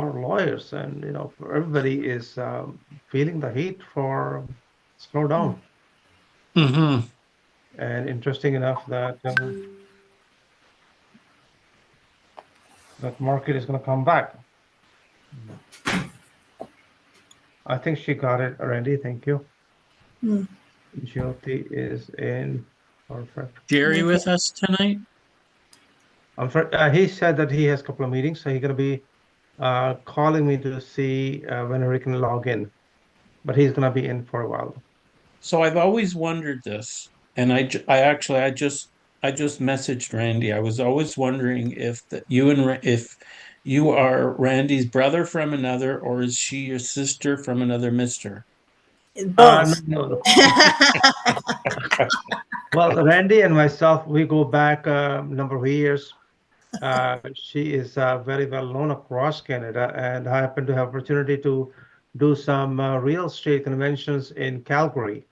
of lawyers, and everybody is feeling the heat for slow down. Mm-hmm. And interesting enough that that market is going to come back. I think she got it, Randy. Thank you. Mm. Jyoti is in. Perfect. Jerry Okay. with us tonight? He said that he has a couple of meetings, so he's going to be calling me to see when he can log in. But he's going to be in for a while. So I've always wondered this, and I just messaged Randy. I was always wondering if you are Randy's brother from another, or is she your sister from another mister? No, Both. no, no. Well, Randy and myself, we go back a number of years. She is very well known across Canada, and I happen to have opportunity to do some real estate conventions in Calgary,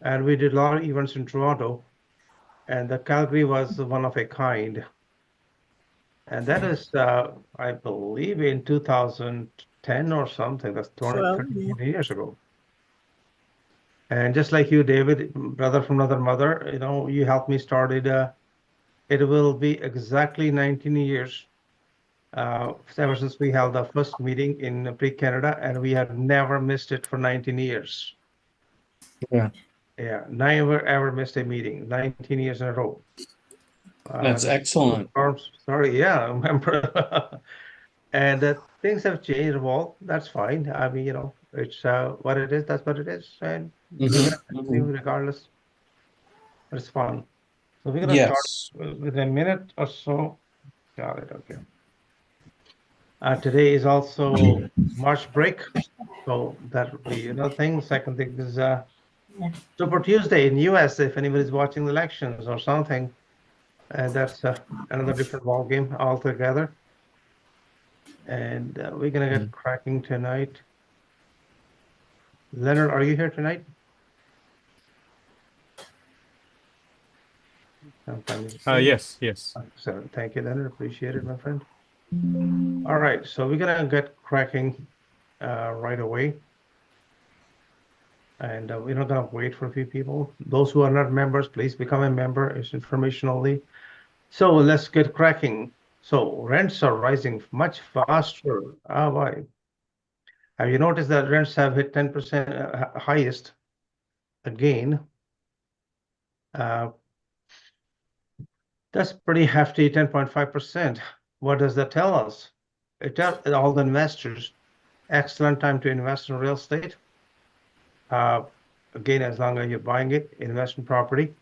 and we did a lot of events in Toronto, and the Calgary was one of a kind, and that is, I believe, in 2010 or something. That's 20, Well, 30, yeah. 40 years ago. And just like you, David, brother from another mother, you helped me started. It will be exactly 19 years ever since we held our first meeting in pre-Canada, and we have never missed it for 19 years. Yeah. Yeah, never ever missed a meeting, 19 years in a row. That's This excellent. sorry, yeah, I remember. And things have changed. Well, that's fine. I mean, it's what it is. That's what it is, and we're Hmm. gonna continue regardless. But it's fun. So we're gonna start Yes. with a minute or so. Got it. Okay. Today is also March break, so that will be another thing. Second thing is Super Tuesday in US. If anybody's watching the elections or something, and that's another different ball game altogether. And we're gonna get cracking tonight. Leonard, are you here tonight? Sometimes you say. Yes, yes. Excellent. Thank you, Leonard. Appreciate it, my friend. All right, so we're gonna get cracking right away. And we're not gonna wait for a few people. Those who are not members, please become a member. It's information only. So let's get cracking. So rents are rising much faster. Ah, why? Have you noticed that rents have hit 10% highest again? Uh, that's pretty hefty, 10.5%. What does that tell us? It tells all the investors, excellent time to invest in real estate. Again, as long as you're buying it, invest in property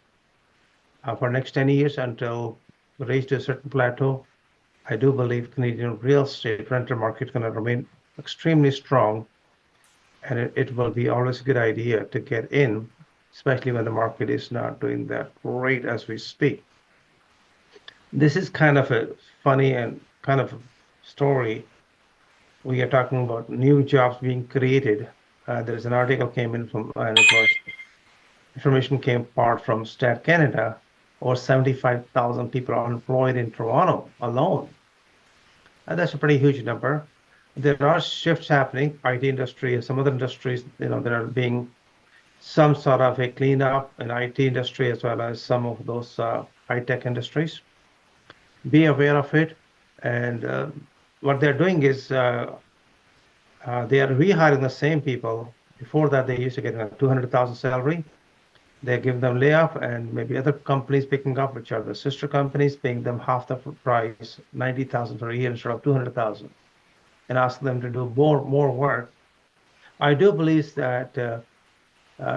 for next 10 years until raised to a certain plateau. I do believe Canadian real estate rental market is going to remain extremely strong, and it will be always a good idea to get in, especially when the market is not doing that great as we speak. This is kind of a funny and kind of story. We are talking about new jobs being created. There's an article came in from, and it was information came part from Stat Canada, over 75,000 people are unemployed in Toronto alone. And that's a pretty huge number. There are shifts happening, IT industry and some other industries, there are being some sort of a cleanup in IT industry as well as some of those high-tech industries. Be aware of it. And what they're doing is they are rehiring the same people. Before that, they used to get a 200,000 salary. They give them layoff, and maybe other companies picking up, which are the sister companies, paying them half the price, 90,000 for a year instead of 200,000, and ask them to do more work. I do believe that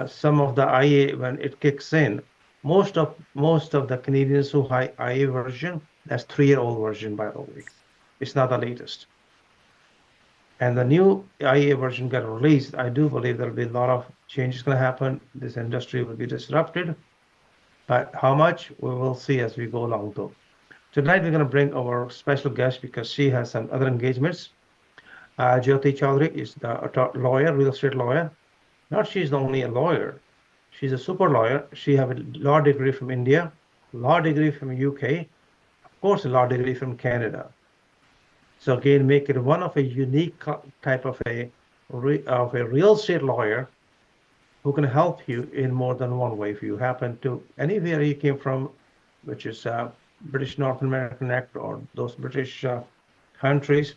some of the IA, when it kicks in, most of the Canadians who have IA version, that's 3-year-old version, by the way. It's not the latest. And the new IA version got released. I do believe there'll be a lot of changes going to happen. This industry will be disrupted, but how much we will see as we go along, though. Tonight we're going to bring our special guest because she has some other engagements. Jyoti Chaudhary is the lawyer, real estate lawyer. Not she's the only a lawyer. She's a super lawyer. She have a law degree from India, law degree from UK, of course, a law degree from Canada. So again, make it one of a unique type of a real estate lawyer who can help you in more than one way. If you happen to anywhere you came from, which is British North American Act or those British countries,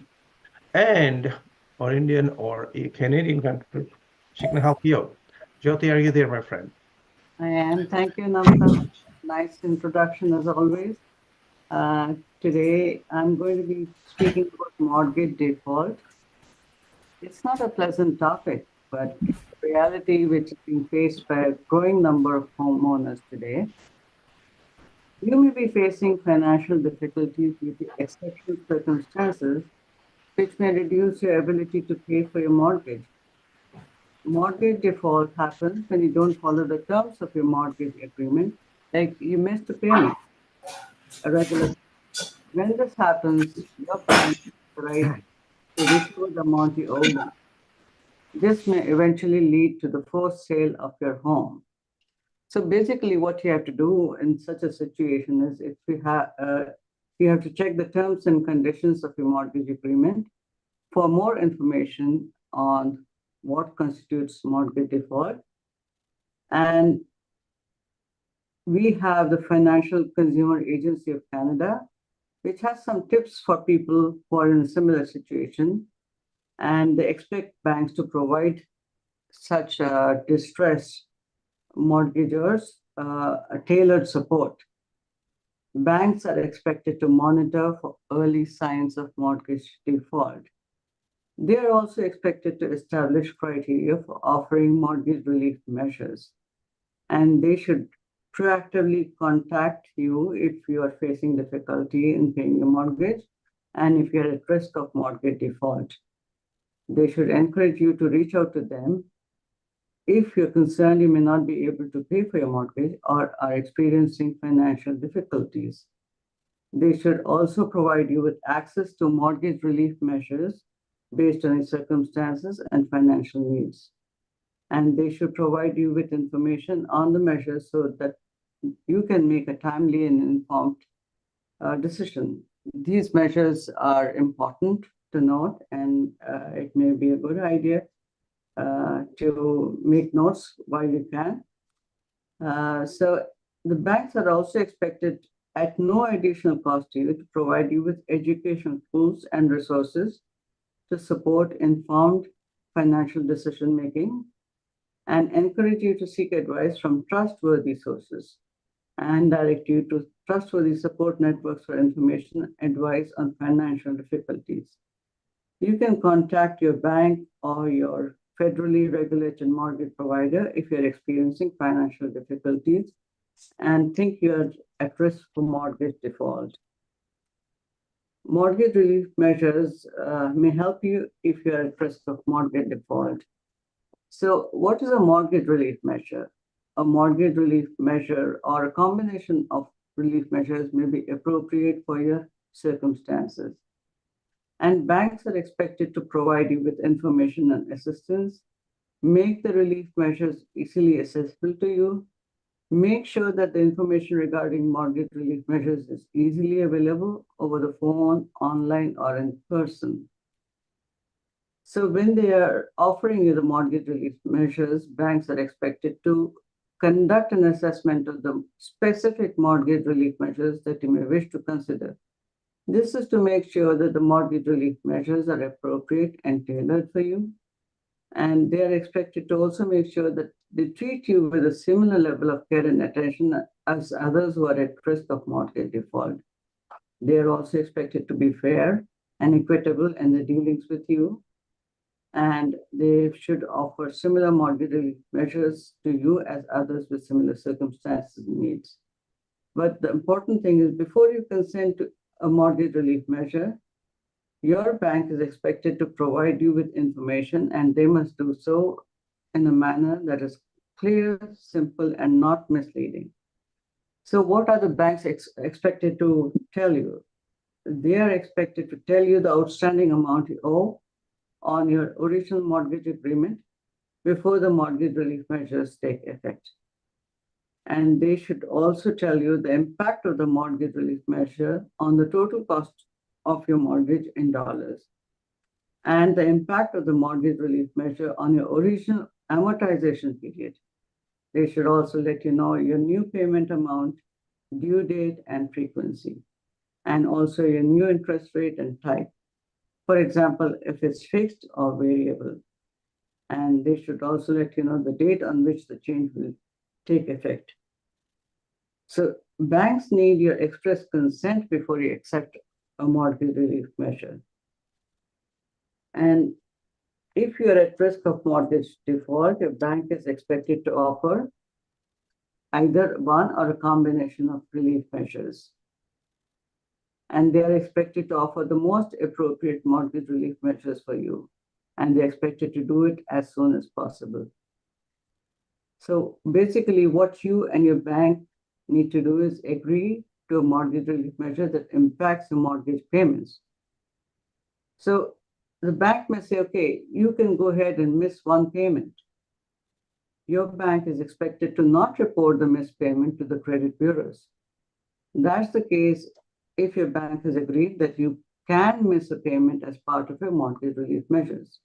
and or Indian or a Canadian country, she can help you out. Jyoti, are you there, my friend? I am. Thank you, Namta. Nice introduction as always. Today, I'm going to be speaking about mortgage default. It's not a pleasant topic, but reality which is being faced by a growing number of homeowners today. You may be facing financial difficulties due to exceptional circumstances, which may reduce your ability to pay for your mortgage. Mortgage default happens when you don't follow the terms of your mortgage agreement, like you missed a payment, a regular. When this happens, your bank has the right to recover the amount you owe them. This may eventually lead to the forced sale of your home. So basically, what you have to do in such a situation is, if you have to check the terms and conditions of your mortgage agreement. For more information on what constitutes mortgage default, and we have the Financial Consumer Agency of Canada, which has some tips for people who are in a similar situation, and they expect banks to provide such distressed mortgagors a tailored support. Banks are expected to monitor for early signs of mortgage default. They are also expected to establish criteria for offering mortgage relief measures, and they should proactively contact you if you are facing difficulty in paying your mortgage and if you're at risk of mortgage default. They should encourage you to reach out to them if you're concerned you may not be able to pay for your mortgage or are experiencing financial difficulties. They should also provide you with access to mortgage relief measures based on your circumstances and financial needs. And they should provide you with information on the measures so that you can make a timely and informed decision. These measures are important to note, and it may be a good idea to make notes while you can. So the banks are also expected at no additional cost to you to provide you with educational tools and resources to support informed financial decision making and encourage you to seek advice from trustworthy sources and direct you to trustworthy support networks for information advice on financial difficulties. You can contact your bank or your federally regulated mortgage provider if you're experiencing financial difficulties and think you're at risk for mortgage default. Mortgage relief measures may help you if you're at risk of mortgage default. So what is a mortgage relief measure? A mortgage relief measure or a combination of relief measures may be appropriate for your circumstances. And banks are expected to provide you with information and assistance, make the relief measures easily accessible to you, make sure that the information regarding mortgage relief measures is easily available over the phone, online, or in person. So when they are offering you the mortgage relief measures, banks are expected to conduct an assessment of the specific mortgage relief measures that you may wish to consider. This is to make sure that the mortgage relief measures are appropriate and tailored for you. And they are expected to also make sure that they treat you with a similar level of care and attention as others who are at risk of mortgage default. They are also expected to be fair and equitable in their dealings with you. And they should offer similar mortgage relief measures to you as others with similar circumstances and needs. But the important thing is, before you consent to a mortgage relief measure, your bank is expected to provide you with information, and they must do so in a manner that is clear, simple, and not misleading. So what are the banks expected to tell you? They are expected to tell you the outstanding amount you owe on your original mortgage agreement before the mortgage relief measures take effect. And they should also tell you the impact of the mortgage relief measure on the total cost of your mortgage in dollars, and the impact of the mortgage relief measure on your original amortization period. They should also let you know your new payment amount, due date, and frequency, and also your new interest rate and type. For example, if it's fixed or variable. And they should also let you know the date on which the change will take effect. So banks need your express consent before you accept a mortgage relief measure. And if you're at risk of mortgage default, your bank is expected to offer either one or a combination of relief measures. And they are expected to offer the most appropriate mortgage relief measures for you. And they're expected to do it as soon as possible. So basically, what you and your bank need to do is agree to a mortgage relief measure that impacts your mortgage payments. So the bank may say, okay, you can go ahead and miss one payment. Your bank is expected to not report the missed payment to the credit bureaus. That's the case if your bank has agreed that you can miss a payment as part of your mortgage relief measures.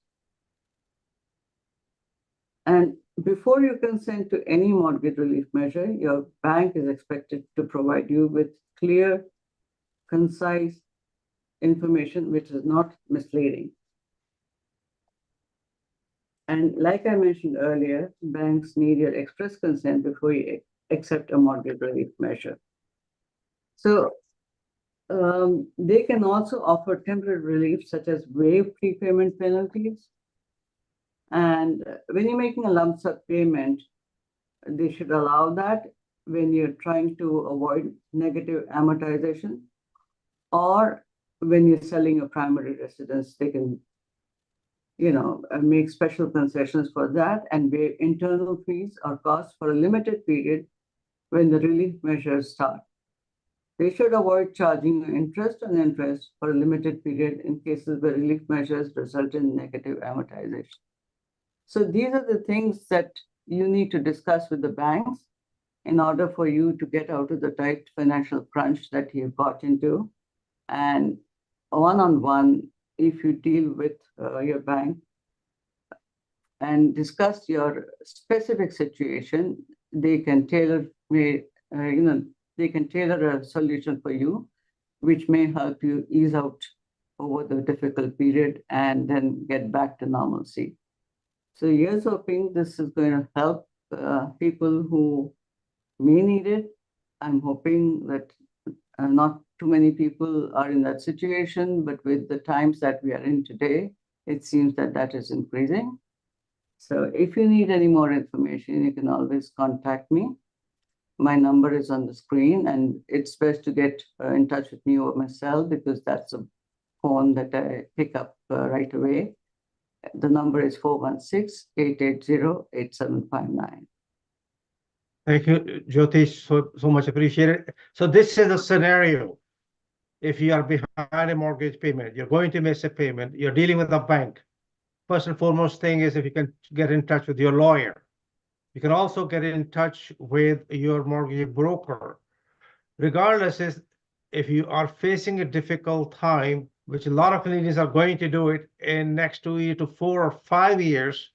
And before you consent to any mortgage relief measure, your bank is expected to provide you with clear, concise information which is not misleading. And like I mentioned earlier, banks need your express consent before you accept a mortgage relief measure. So they can also offer temporary relief such as waived prepayment penalties. And when you're making a lump sum payment, they should allow that when you're trying to avoid negative amortization, or when you're selling a primary residence, they can, make special concessions for that and waive internal fees or costs for a limited period when the relief measures start. They should avoid charging interest on interest for a limited period in cases where relief measures result in negative amortization. So these are the things that you need to discuss with the banks in order for you to get out of the tight financial crunch that you've got into. And one-on-one, if you deal with your bank and discuss your specific situation, they can tailor a solution for you, which may help you ease out over the difficult period and then get back to normalcy. So here's hoping this is going to help people who may need it. I'm hoping that not too many people are in that situation, but with the times that we are in today, it seems that that is increasing. So if you need any more information, you can always contact me. My number is on the screen, and it's best to get in touch with me or my cell because that's a phone that I pick up right away. The number is 416-880-8759. Thank you, Jyoti, so much appreciated. So this is a scenario. If you are behind a mortgage payment, you're going to miss a payment, you're dealing with a bank. First and foremost thing is if you can get in touch with your lawyer. You can also get in touch with your mortgage broker. Regardless, if you are facing a difficult time, which a lot of Canadians are going to do it in next 2 years to 4 or 5 years,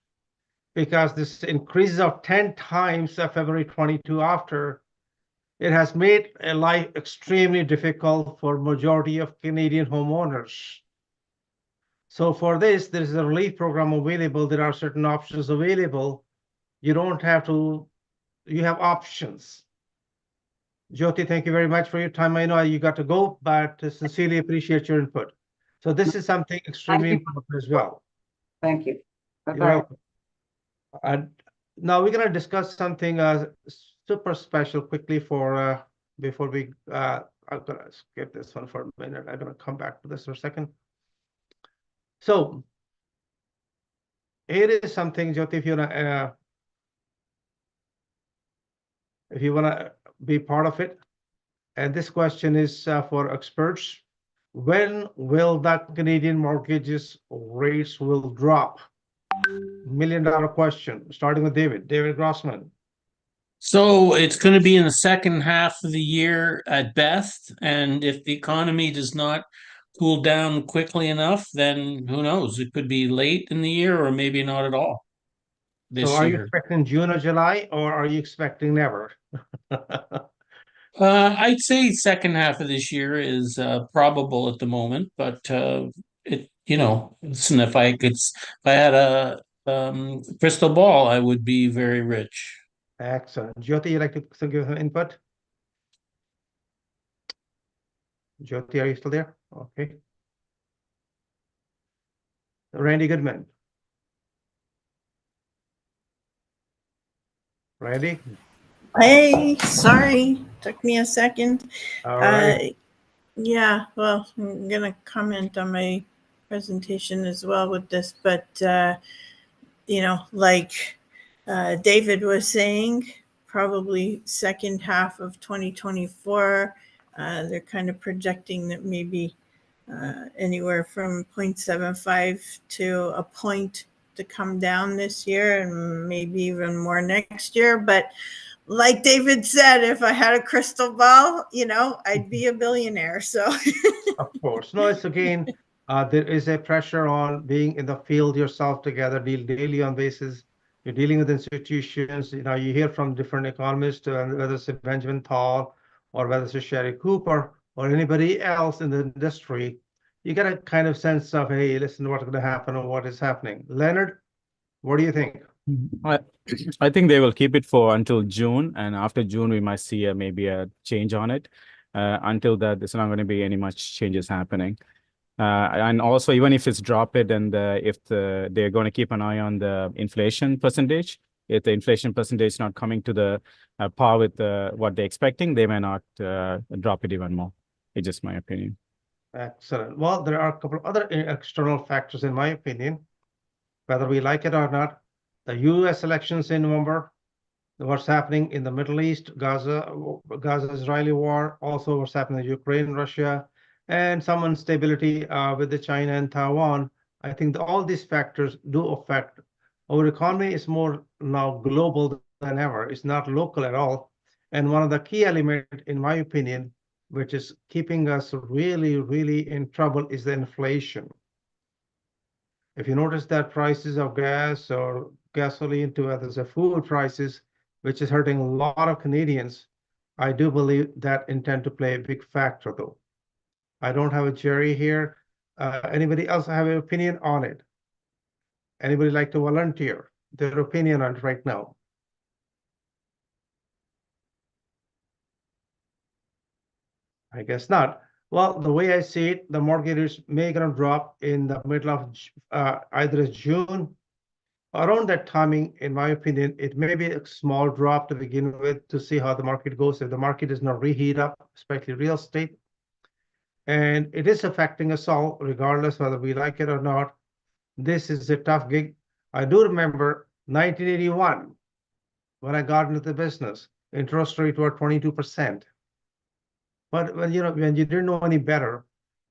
because this increases of 10 times of February 22 after, it has made a life extremely difficult for majority of Canadian homeowners. So for this, there is a relief program available. There are certain options available. You don't have to, you have options. Jyoti, thank you very much for your time. I know you got to go, but sincerely appreciate your input. So this is something extremely important as well. Thank you. Bye-bye. You're welcome. And now we're going to discuss something super special quickly for before we I'm going to skip this one for a minute. I'm going to come back to this for a second. So here is something, Jyoti, if you want to be part of it. And this question is for experts. When will that Canadian mortgages rates will drop? $1 million question, starting with David Grossman. So it's going to be in the second half of the year at best. And if the economy does not cool down quickly enough, then who knows? It could be late in the year or maybe not at all So this are you year. expecting June or July, or are you expecting never? I'd say second half of this year is probable at the moment, but listen, if I had a crystal ball, I would be very rich. Excellent. Jyoti, you like to give some input? Jyoti, are you still there? Okay. Randy Goodman. Randy? Hey, sorry, took me a second. All right. Yeah, well, I'm gonna comment on my presentation as well with this, but like David was saying, probably second half of 2024, they're kind of projecting that maybe anywhere from 0.75 to a point to come down this year and maybe even more next year. But like David said, if I had a crystal ball, I'd be a billionaire. So Of course. No, it's again, there is a pressure on being in the field yourself together, deal daily on basis. You're dealing with institutions. You hear from different economists, whether it's Benjamin Thal or whether it's Sherry Cooper or anybody else in the industry. You get a kind of sense of, hey, listen, what's going to happen or what is happening. Leonard, what do you think? I think they will keep it for until June, and after June we might see maybe a change on it. Until that, there's not going to be any much changes happening. And also, even if it's drop it, and they're going to keep an eye on the inflation percentage. If the inflation percentage is not coming to the par with what they're expecting, they may not drop it even more. It's just my opinion. Excellent. Well, there are a couple of other external factors, in my opinion, whether we like it or not. The U.S. elections in November, what's happening in the Middle East, Gaza-Israeli war, also what's happening in Ukraine, Russia, and some instability with the China and Taiwan. I think all these factors do affect our economy. Is more now global than ever. It's not local at all. And one of the key elements, in my opinion, which is keeping us really, really in trouble, is the inflation. If you notice that prices of gas or gasoline to others, the food prices, which is hurting a lot of Canadians, I do believe that intend to play a big factor, though. I don't have a Jerry here. Anybody else have an opinion on it? Anybody like to volunteer their opinion on it right now? I guess not. Well, the way I see it, the mortgage may gonna drop in the middle of either June. Around that timing, in my opinion, it may be a small drop to begin with to see how the market goes. If the market does not reheat up, especially real estate, and it is affecting us all, regardless whether we like it or not. This is a tough gig. I do remember 1981 when I got into the business, interest rate were 22%. But when you didn't know any better.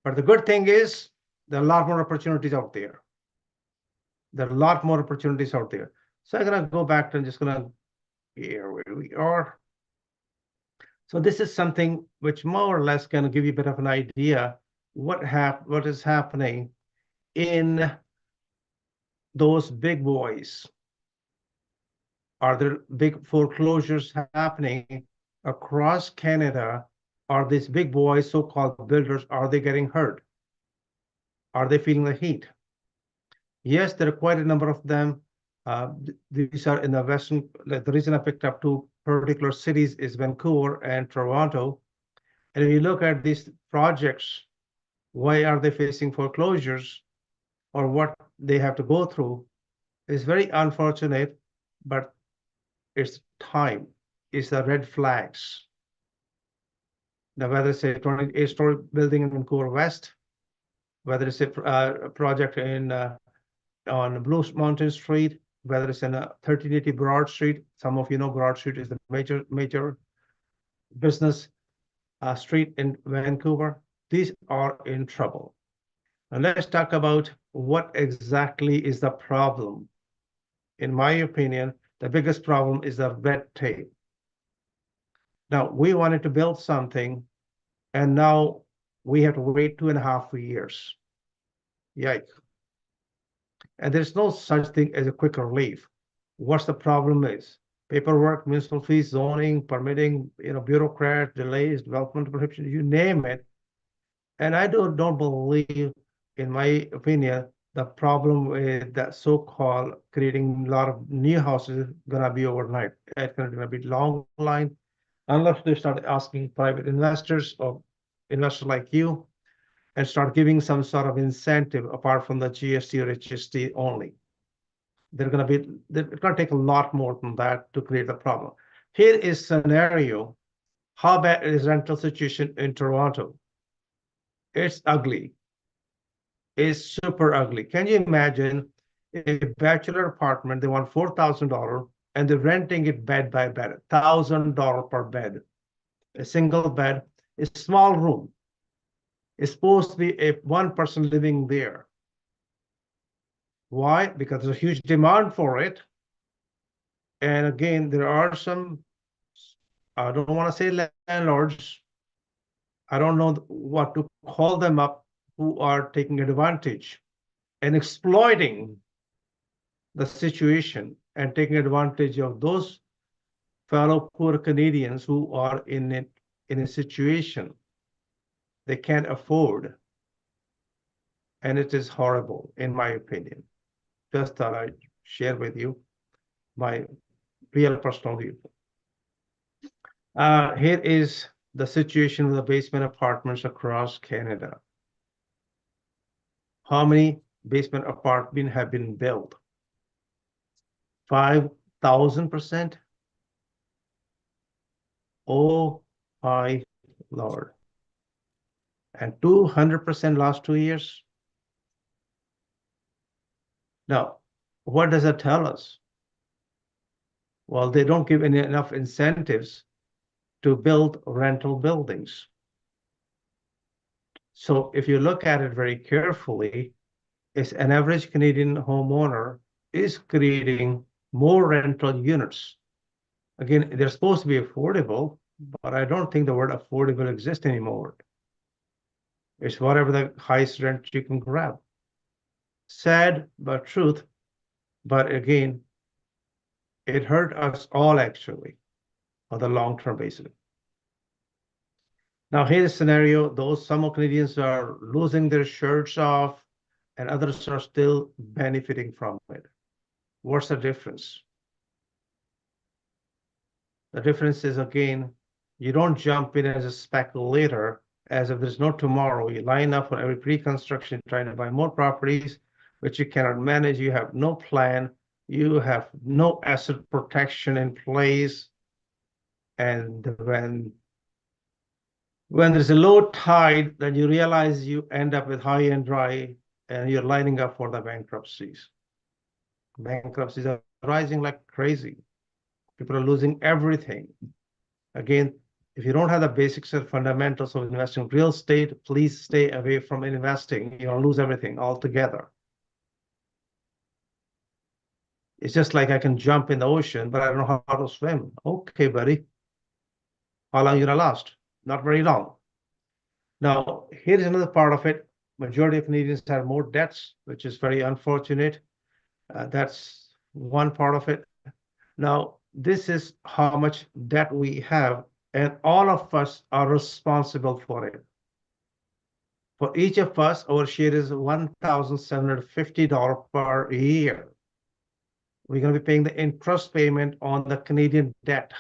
But the good thing is there are a lot more opportunities out there. There are a lot more opportunities out there. So I'm gonna go back to, I'm just gonna, here where we are. So this is something which more or less can give you a bit of an idea what is happening in those big boys. Are there big foreclosures happening across Canada? Are these big boys, so-called builders, are they getting hurt? Are they feeling the heat? Yes, there are quite a number of them. These are in the Western, like the reason I picked up two particular cities is Vancouver and Toronto. And if you look at these projects, why are they facing foreclosures or what they have to go through? It's very unfortunate, but it's time. It's the red flags. Now, whether it's a 28-story building in Vancouver West, whether it's a project on Blue Mountain Street, whether it's in 1380 Broad Street. Some of you know Broad Street is the major business street in Vancouver. These are in trouble. And let's talk about what exactly is the problem. In my opinion, the biggest problem is the red tape. Now, we wanted to build something, and now we have to wait 2.5 years. Yikes. And there's no such thing as a quick relief. What's the problem is? Paperwork, municipal fees, zoning, permitting, bureaucrat, delays, development prohibition, you name it. And I don't believe, in my opinion, the problem with that so-called creating a lot of new houses is gonna be overnight. It's gonna be long line, unless they start asking private investors or investors like you and start giving some sort of incentive apart from the GST or HST only. It's gonna take a lot more than that to create the problem. Here is scenario. How bad is rental situation in Toronto? It's ugly. It's super ugly. Can you imagine a bachelor apartment? They want $4,000 and they're renting it bed by bed, $1,000 per bed. A single bed, a small room. It's supposed to be one person living there. Why? Because there's a huge demand for it. And again, there are some, I don't want to say landlords, I don't know what to call them up, who are taking advantage and exploiting the situation and taking advantage of those fellow poor Canadians who are in a situation they can't afford. And it is horrible, in my opinion. Just thought I'd share with you my real personal view. Here is the situation with the basement apartments across Canada. How many basement apartments have been built? 5,000%? Oh my Lord. And 200% last 2 years? Now, what does that tell us? Well, they don't give enough incentives to build rental buildings. So if you look at it very carefully, it's an average Canadian homeowner is creating more rental units. Again, they're supposed to be affordable, but I don't think the word affordable exists anymore. It's whatever the highest rent you can grab. Sad, but truth. But again, it hurt us all actually on the long-term basis. Now here's a scenario, some Canadians are losing their shirts off and others are still benefiting from it. What's the difference? The difference is, again, you don't jump in as a speculator as if there's no tomorrow. You line up for every pre-construction trying to buy more properties, which you cannot manage. You have no plan. You have no asset protection in place. And when there's a low tide, then you realize you end up with high and dry and you're lining up for the bankruptcies. Bankruptcies are rising like crazy. People are losing everything. Again, if you don't have the basics and fundamentals of investing in real estate, please stay away from investing. You'll lose everything altogether. It's just like I can jump in the ocean, but I don't know how to swim. Okay, buddy. How long are you gonna last? Not very long. Now, here's another part of it. Majority of Canadians have more debts, which is very unfortunate. That's one part of it. Now, this is how much debt we have, and all of us are responsible for it. For each of us, our share is $1,750 per year. We're going to be paying the interest payment on the Canadian debt.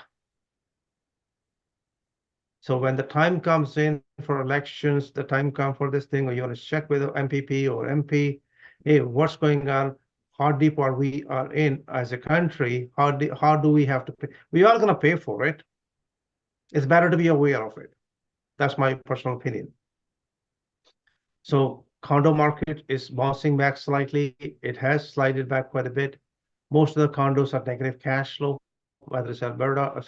So when the time comes in for elections, the time comes for this thing, or you want to check with the MPP or MP, hey, what's going on? How deep are we in as a country? How do we have to pay? We are going to pay for it. It's better to be aware of it. That's my personal opinion. So condo market is bouncing back slightly. It has slided back quite a bit. Most of the condos are negative cash flow, whether it's Alberta,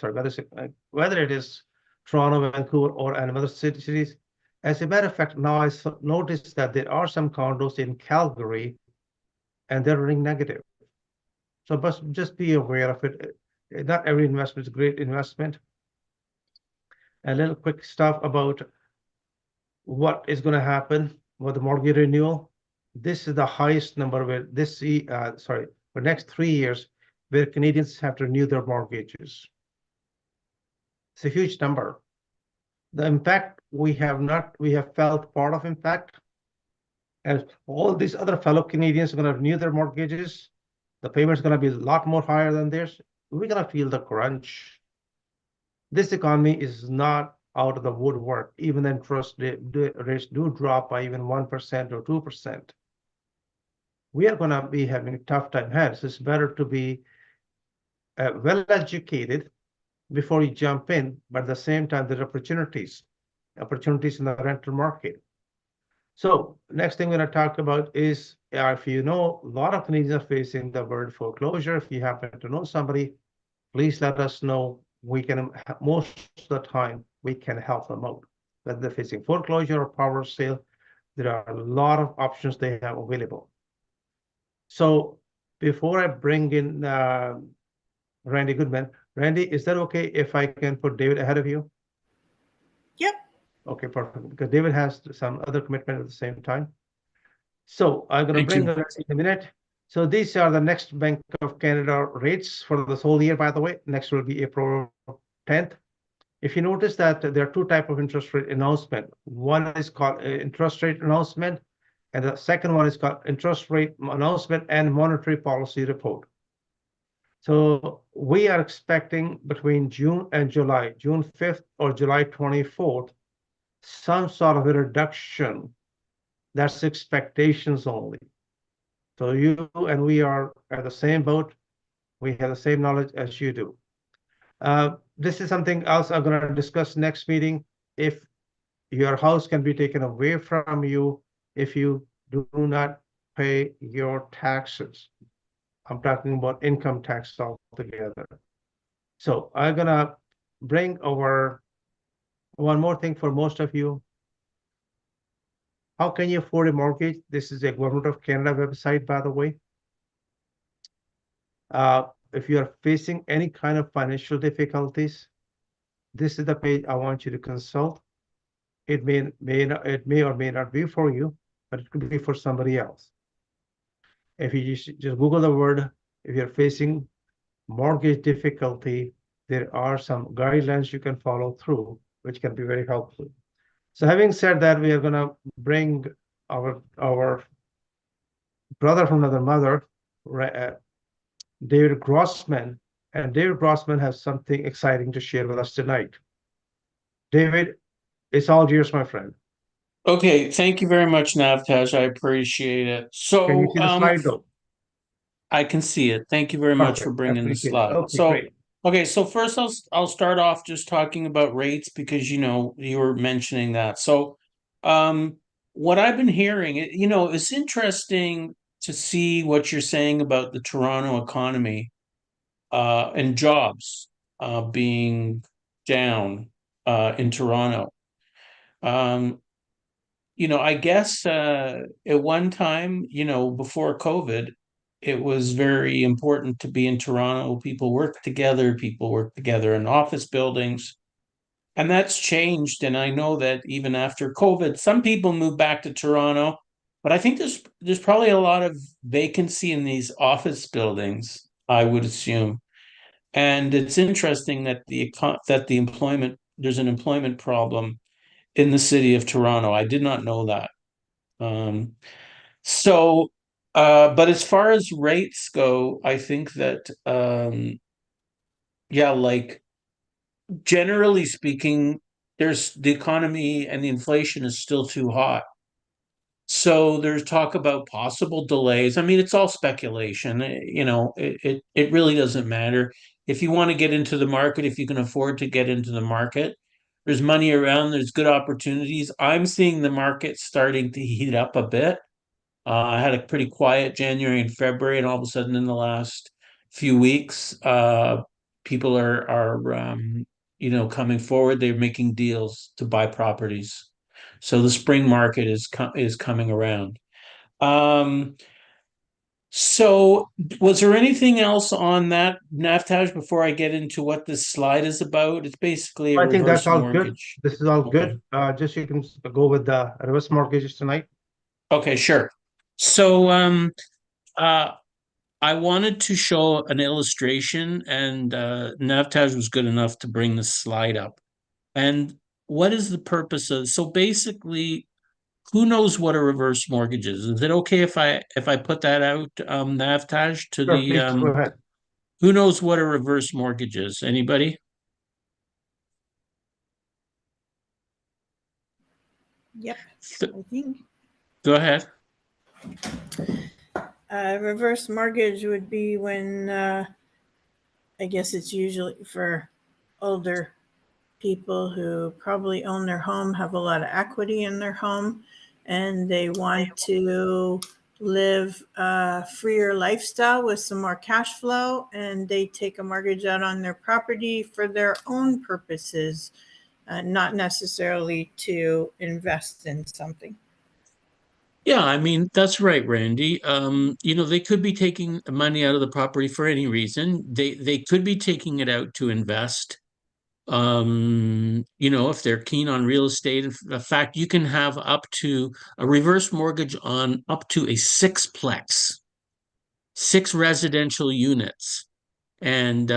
whether it is Toronto, Vancouver, or another cities. As a matter of fact, now I noticed that there are some condos in Calgary and they're running negative. So just be aware of it. Not every investment is a great investment. A little quick stuff about what is going to happen with the mortgage renewal. This is the highest number where for next 3 years, where Canadians have to renew their mortgages. It's a huge number. The impact we have felt part of impact. As all these other fellow Canadians are going to renew their mortgages, the payment's going to be a lot more higher than theirs. We're going to feel the crunch. This economy is not out of the woodwork. Even the interest rates do drop by even 1% or 2%. We are going to be having a tough time ahead. So it's better to be well educated before you jump in, but at the same time, there's opportunities in the rental market. So next thing we're going to talk about is, if you know, a lot of Canadians are facing the word foreclosure. If you happen to know somebody, please let us know. We can, most of the time, we can help them out. Whether they're facing foreclosure or power sale, there are a lot of options they have available. So before I bring in Randy Goodman, Randy, is that okay if I can put David ahead of you? Yep. Okay, perfect. Because David has some other commitment at the same time. So I'm going to bring her in a minute. So these are the next Bank of Canada rates for this whole year, by the way. Next will be April 10th. If you notice that there are two types of interest rate announcement. One is called interest rate announcement, and the second one is called interest rate announcement and monetary policy report. So we are expecting between June and July, June 5th or July 24th, some sort of a reduction. That's expectations only. So you and we are at the same boat. We have the same knowledge as you do. This is something else I'm going to discuss next meeting. If your house can be taken away from you if you do not pay your taxes. I'm talking about income tax altogether. So I'm going to bring over one more thing for most of you. How can you afford a mortgage? This is a Government of Canada website, by the way. If you are facing any kind of financial difficulties, this is the page I want you to consult. It may or may not be for you, but it could be for somebody else. If you just Google the word, if you're facing mortgage difficulty, there are some guidelines you can follow through, which can be very helpful. So having said that, we are going to bring our brother from another mother, David Grossman, and David Grossman has something exciting to share with us tonight. David, it's all yours, my friend. Okay, thank you very much, Navtaj. I appreciate it. So Can you see the slide though? I can see it. Thank you very much for bringing the slide. Okay, so great. Okay, so first I'll start off just talking about rates because you were mentioning that. So what I've been hearing, it's interesting to see what you're saying about the Toronto economy and jobs being down in Toronto. I guess at one time, before COVID, it was very important to be in Toronto. People work together in office buildings. And that's changed. And I know that even after COVID, some people moved back to Toronto, but I think there's probably a lot of vacancy in these office buildings, I would assume. And it's interesting that there's an employment problem in the city of Toronto. I did not know that. But as far as rates go, I think that, like generally speaking, the economy and the inflation is still too hot. So there's talk about possible delays. I mean, it's all speculation. It really doesn't matter. If you want to get into the market, if you can afford to get into the market, there's money around, there's good opportunities. I'm seeing the market starting to heat up a bit. I had a pretty quiet January and February, and all of a sudden in the last few weeks, people are coming forward. They're making deals to buy properties. So the spring market is coming around. So, was there anything else on that, Naftaj, before I get into what this slide is about? It's basically a I think that's reverse all good. mortgage. This is all Okay. good. Just you can go with the reverse mortgages tonight. Okay, sure. So, uh, I wanted to show an illustration, and Navtaj was good enough to bring the slide up. And what is the purpose of? So basically, who knows what a reverse mortgage is? Is it okay if I put that out, Navtaj, to Sure, the please go ahead. who knows what a reverse mortgage is? Anybody? Yep, Th- I think. Go ahead. Reverse mortgage would be when, I guess it's usually for older people who probably own their home, have a lot of equity in their home, and they want to live a freer lifestyle with some more cash flow, and they take a mortgage out on their property for their own purposes, not necessarily to invest in something. Yeah, I mean, that's right, Randy. They could be taking money out of the property for any reason. They could be taking it out to invest. If they're keen on real estate. In fact, you can have up to a reverse mortgage on up to a sixplex, 6 residential units, and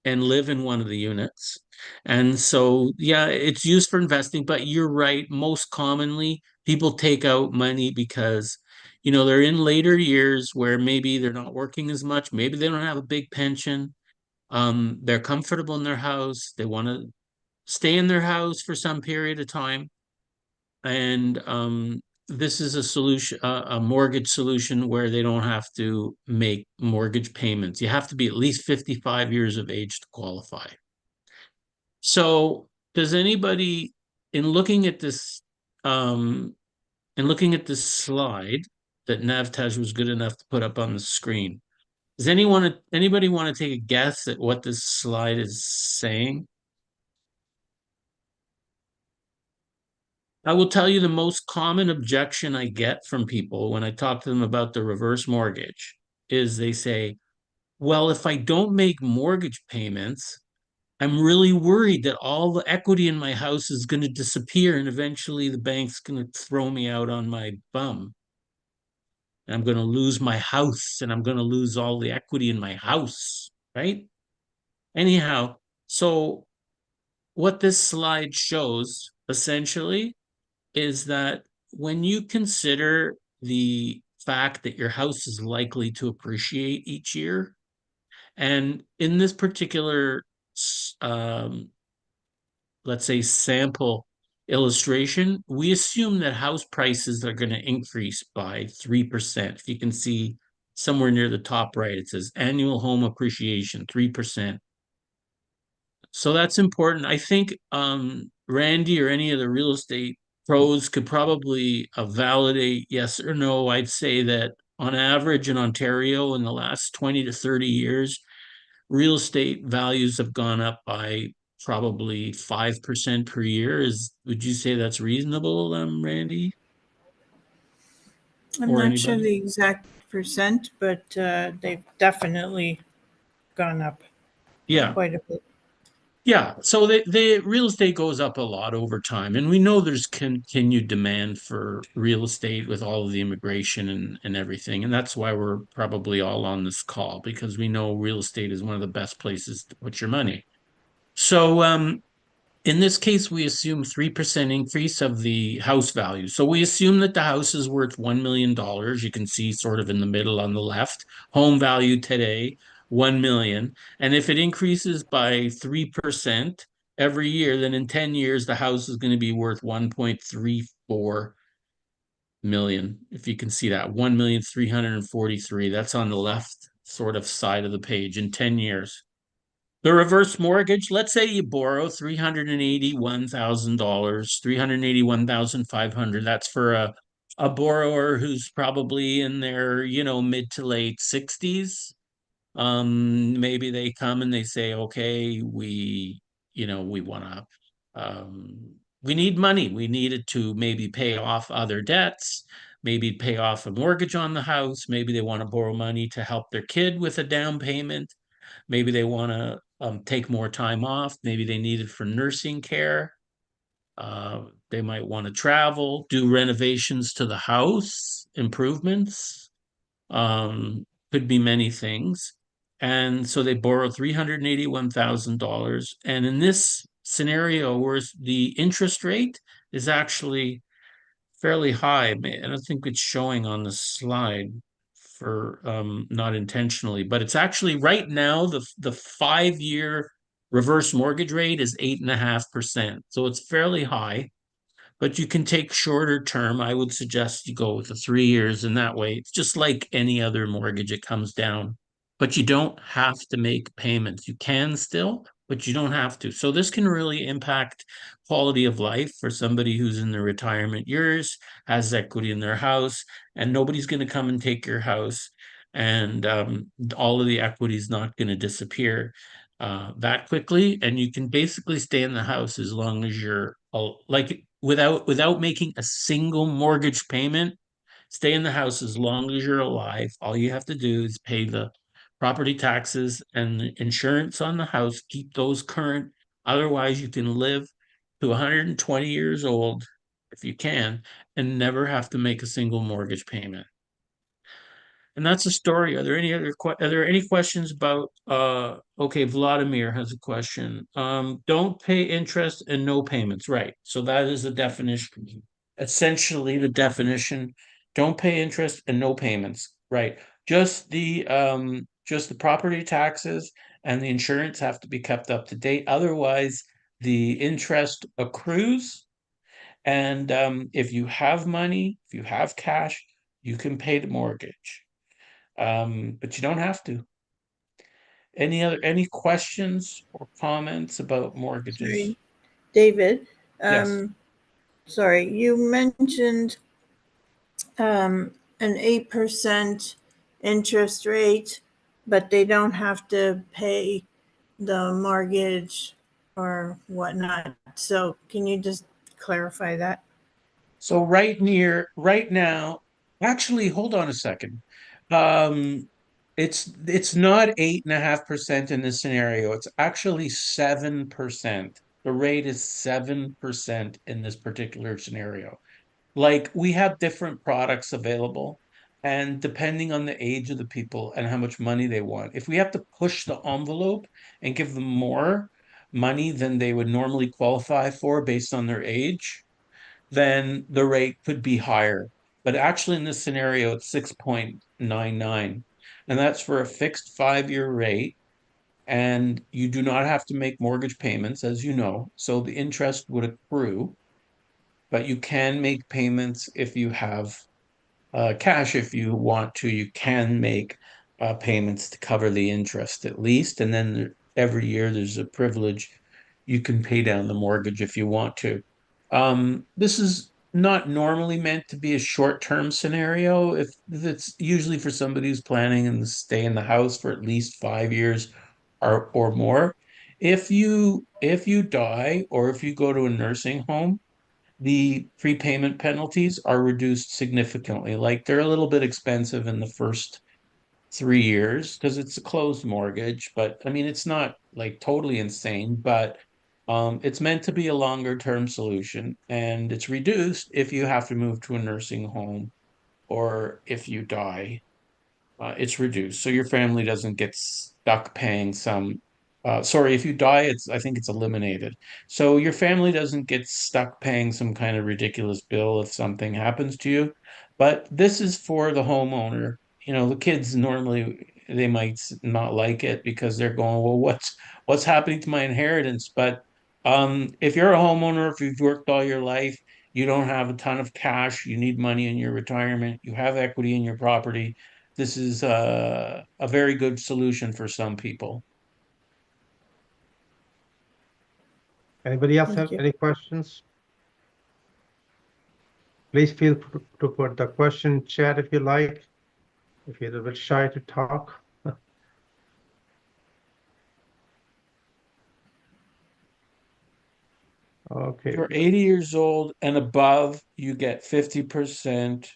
live in one of the units. And so, yeah, it's used for investing, but you're right. Most commonly, people take out money because, they're in later years where maybe they're not working as much, maybe they don't have a big pension. They're comfortable in their house. They want to stay in their house for some period of time. And this is a solution, a mortgage solution where they don't have to make mortgage payments. You have to be at least 55 years of age to qualify. So, does anybody, in looking at this, slide that Navtaj was good enough to put up on the screen, does anybody want to take a guess at what this slide is saying? I will tell you the most common objection I get from people when I talk to them about the reverse mortgage is they say, well, if I don't make mortgage payments, I'm really worried that all the equity in my house is going to disappear and eventually the bank's going to throw me out on my bum. And I'm going to lose my house and I'm going to lose all the equity in my house, right? Anyhow, so what this slide shows essentially is that when you consider the fact that your house is likely to appreciate each year, and in this particular, um, let's say, sample illustration, we assume that house prices are going to increase by 3%. If you can see somewhere near the top right, it says annual home appreciation, 3%. So that's important. I think Randy or any of the real estate pros could probably validate yes or no. I'd say that on average in Ontario in the last 20 to 30 years, real estate values have gone up by probably 5% per year. Would you say that's reasonable, Randy? I'm Or not sure anybody? the exact percent, but they've definitely gone up Yeah. quite a bit. Yeah, so the real estate goes up a lot over time, and we know there's continued demand for real estate with all of the immigration and everything, and that's why we're probably all on this call because we know real estate is one of the best places to put your money. So, in this case, we assume 3% increase of the house value. So we assume that the house is worth $1 million. You can see sort of in the middle on the left, home value today, 1 million. And if it increases by 3% every year, then in 10 years, the house is going to be worth 1.34 million. If you can see that, 1,343,000. That's on the left sort of side of the page in 10 years. The reverse mortgage, let's say you borrow $381,000, 381,500. That's for a borrower who's probably in their, mid to late 60s. Maybe they come and they say, okay, we want to, we need money. We need it to maybe pay off other debts. maybe pay off a mortgage on the house. Maybe they want to borrow money to help their kid with a down payment. Maybe they want to take more time off. Maybe they need it for nursing care. They might want to travel, do renovations to the house, improvements. Could be many things. And so they borrowed $381,000. And in this scenario, where the interest rate is actually fairly high, and I think it's showing on the slide for not intentionally, but it's actually right now the 5-year reverse mortgage rate is 8.5%. So it's fairly high, but you can take shorter term. I would suggest you go with the 3 years, and that way it's just like any other mortgage, it comes down. But you don't have to make payments. You can still, but you don't have to. So this can really impact quality of life for somebody who's in their retirement years, has equity in their house, and nobody's going to come and take your house. And all of the equity is not going to disappear that quickly. And you can basically stay in the house as long as you're like without making a single mortgage payment. Stay in the house as long as you're alive. All you have to do is pay the property taxes and the insurance on the house, keep those current. Otherwise, you can live to 120 years old if you can and never have to make a single mortgage payment. And that's the story. Are there any questions about okay, Vladimir has a question. Don't pay interest and no payments, right? So that is the definition. Essentially the definition. Don't pay interest and no payments, right? Just the property taxes and the insurance have to be kept up to date. Otherwise, the interest accrues. And if you have money, if you have cash, you can pay the mortgage. But you don't have to. Any questions or comments about mortgages? Sorry, David. Yes. Sorry, you mentioned an 8% interest rate, but they don't have to pay the mortgage or whatnot. So can you just clarify that? So right now, actually, hold on a second. It's not 8.5% in this scenario. It's actually 7%. The rate is 7% in this particular scenario. Like we have different products available, and depending on the age of the people and how much money they want, if we have to push the envelope and give them more money than they would normally qualify for based on their age, then the rate could be higher. But actually, in this scenario, it's 6.99, and that's for a fixed 5-year rate. And you do not have to make mortgage payments, as you know, so the interest would accrue, but you can make payments if you have cash. If you want to, you can make payments to cover the interest at least, and then every year there's a privilege. You can pay down the mortgage if you want to. This is not normally meant to be a short-term scenario. If it's usually for somebody who's planning and stay in the house for at least 5 years or more. If you die or if you go to a nursing home, the prepayment penalties are reduced significantly. Like they're a little bit expensive in the first 3 years because it's a closed mortgage, but I mean it's not like totally insane, but it's meant to be a longer term solution, and it's reduced if you have to move to a nursing home or if you die. It's reduced so your family doesn't get stuck paying some. Sorry, if you die, I think it's eliminated. So your family doesn't get stuck paying some kind of ridiculous bill if something happens to you. But this is for the homeowner. You know, the kids normally they might not like it because they're going, well, what's happening to my inheritance? But if you're a homeowner, if you've worked all your life, you don't have a ton of cash, you need money in your retirement, you have equity in your property, this is a very good solution for some people. Anybody else Thank have you. any questions? Please feel to put the question in chat if you like. If you're a bit shy to talk. Okay. If you're 80 years old and above, you get 50%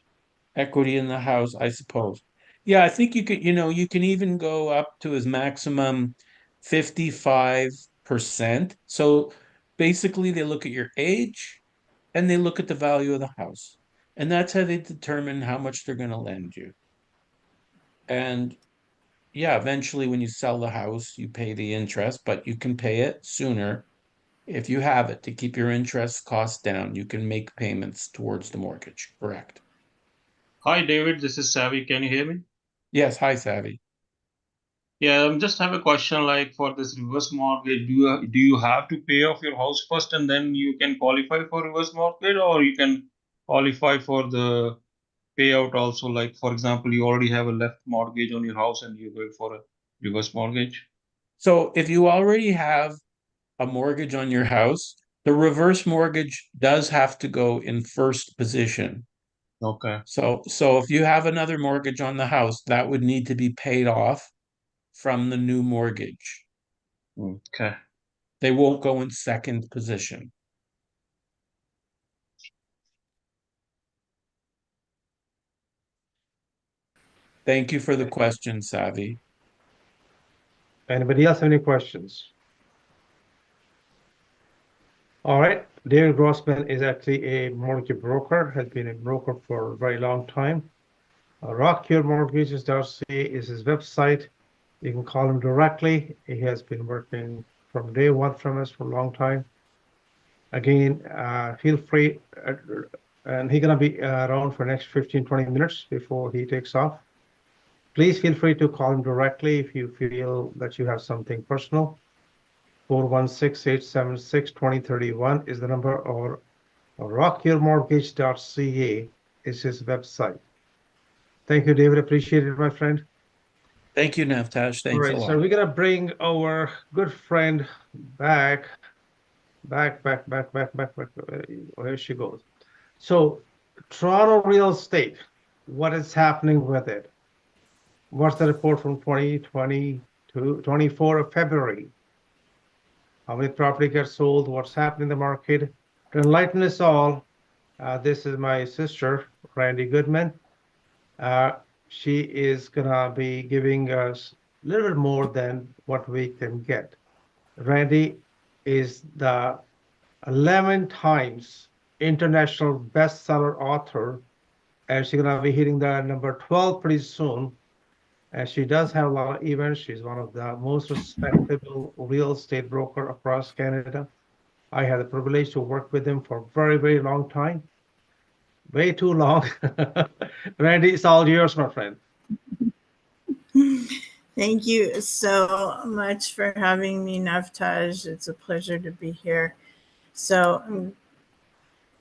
equity in the house, I suppose. Yeah, I think you could, you can even go up to as maximum 55%. So basically, they look at your age and they look at the value of the house. And that's how they determine how much they're going to lend you. And yeah, eventually, when you sell the house, you pay the interest, but you can pay it sooner if you have it to keep your interest costs down. You can make payments towards the mortgage. Correct. Hi, David. This is Savvy. Can you hear me? Yes. Hi, Savvy. Yeah, just have a question. Like for this reverse mortgage, do you have to pay off your house first and then you can qualify for reverse mortgage, or you can qualify for the payout also? Like for example, you already have a left mortgage on your house and you're going for a reverse mortgage. So if you already have a mortgage on your house, the reverse mortgage does have to go in first position. Okay. So if you have another mortgage on the house, that would need to be paid off from the new mortgage. Okay. They won't go in second position. Thank you for the question, Savvy. Anybody else have any questions? All right, David Grossman is actually a mortgage broker, has been a broker for a very long time. RockYourMortgages.ca is his website. You can call him directly. He has been working from day one from us for a long time. Again, feel free, and he's gonna be around for the next 15-20 minutes before he takes off. Please feel free to call him directly if you feel that you have something personal. 416-876-2031 is the number, or rockyourmortgage.ca is his website. Thank you, David. Appreciate it, my friend. Thank you, Navtash. All Thanks a right, lot. so we're gonna bring our good friend back. Where she goes. So, Toronto real estate, what is happening with it? What's the report from 24 of February? How many property gets sold? What's happening in the market? To enlighten us all, this is my sister, Randy Goodman. She is gonna be giving us a little bit more than what we can get. Randy is the 11 times international bestseller author, and she's gonna be hitting the number 12 pretty soon. And she does have a lot of events. She's one of the most respectable real estate broker across Canada. I had the privilege to work with him for a very, very long time. Way too long. Randy, it's all yours, my friend. Thank you so much for having me, Navtaj. It's a pleasure to be here. So I'm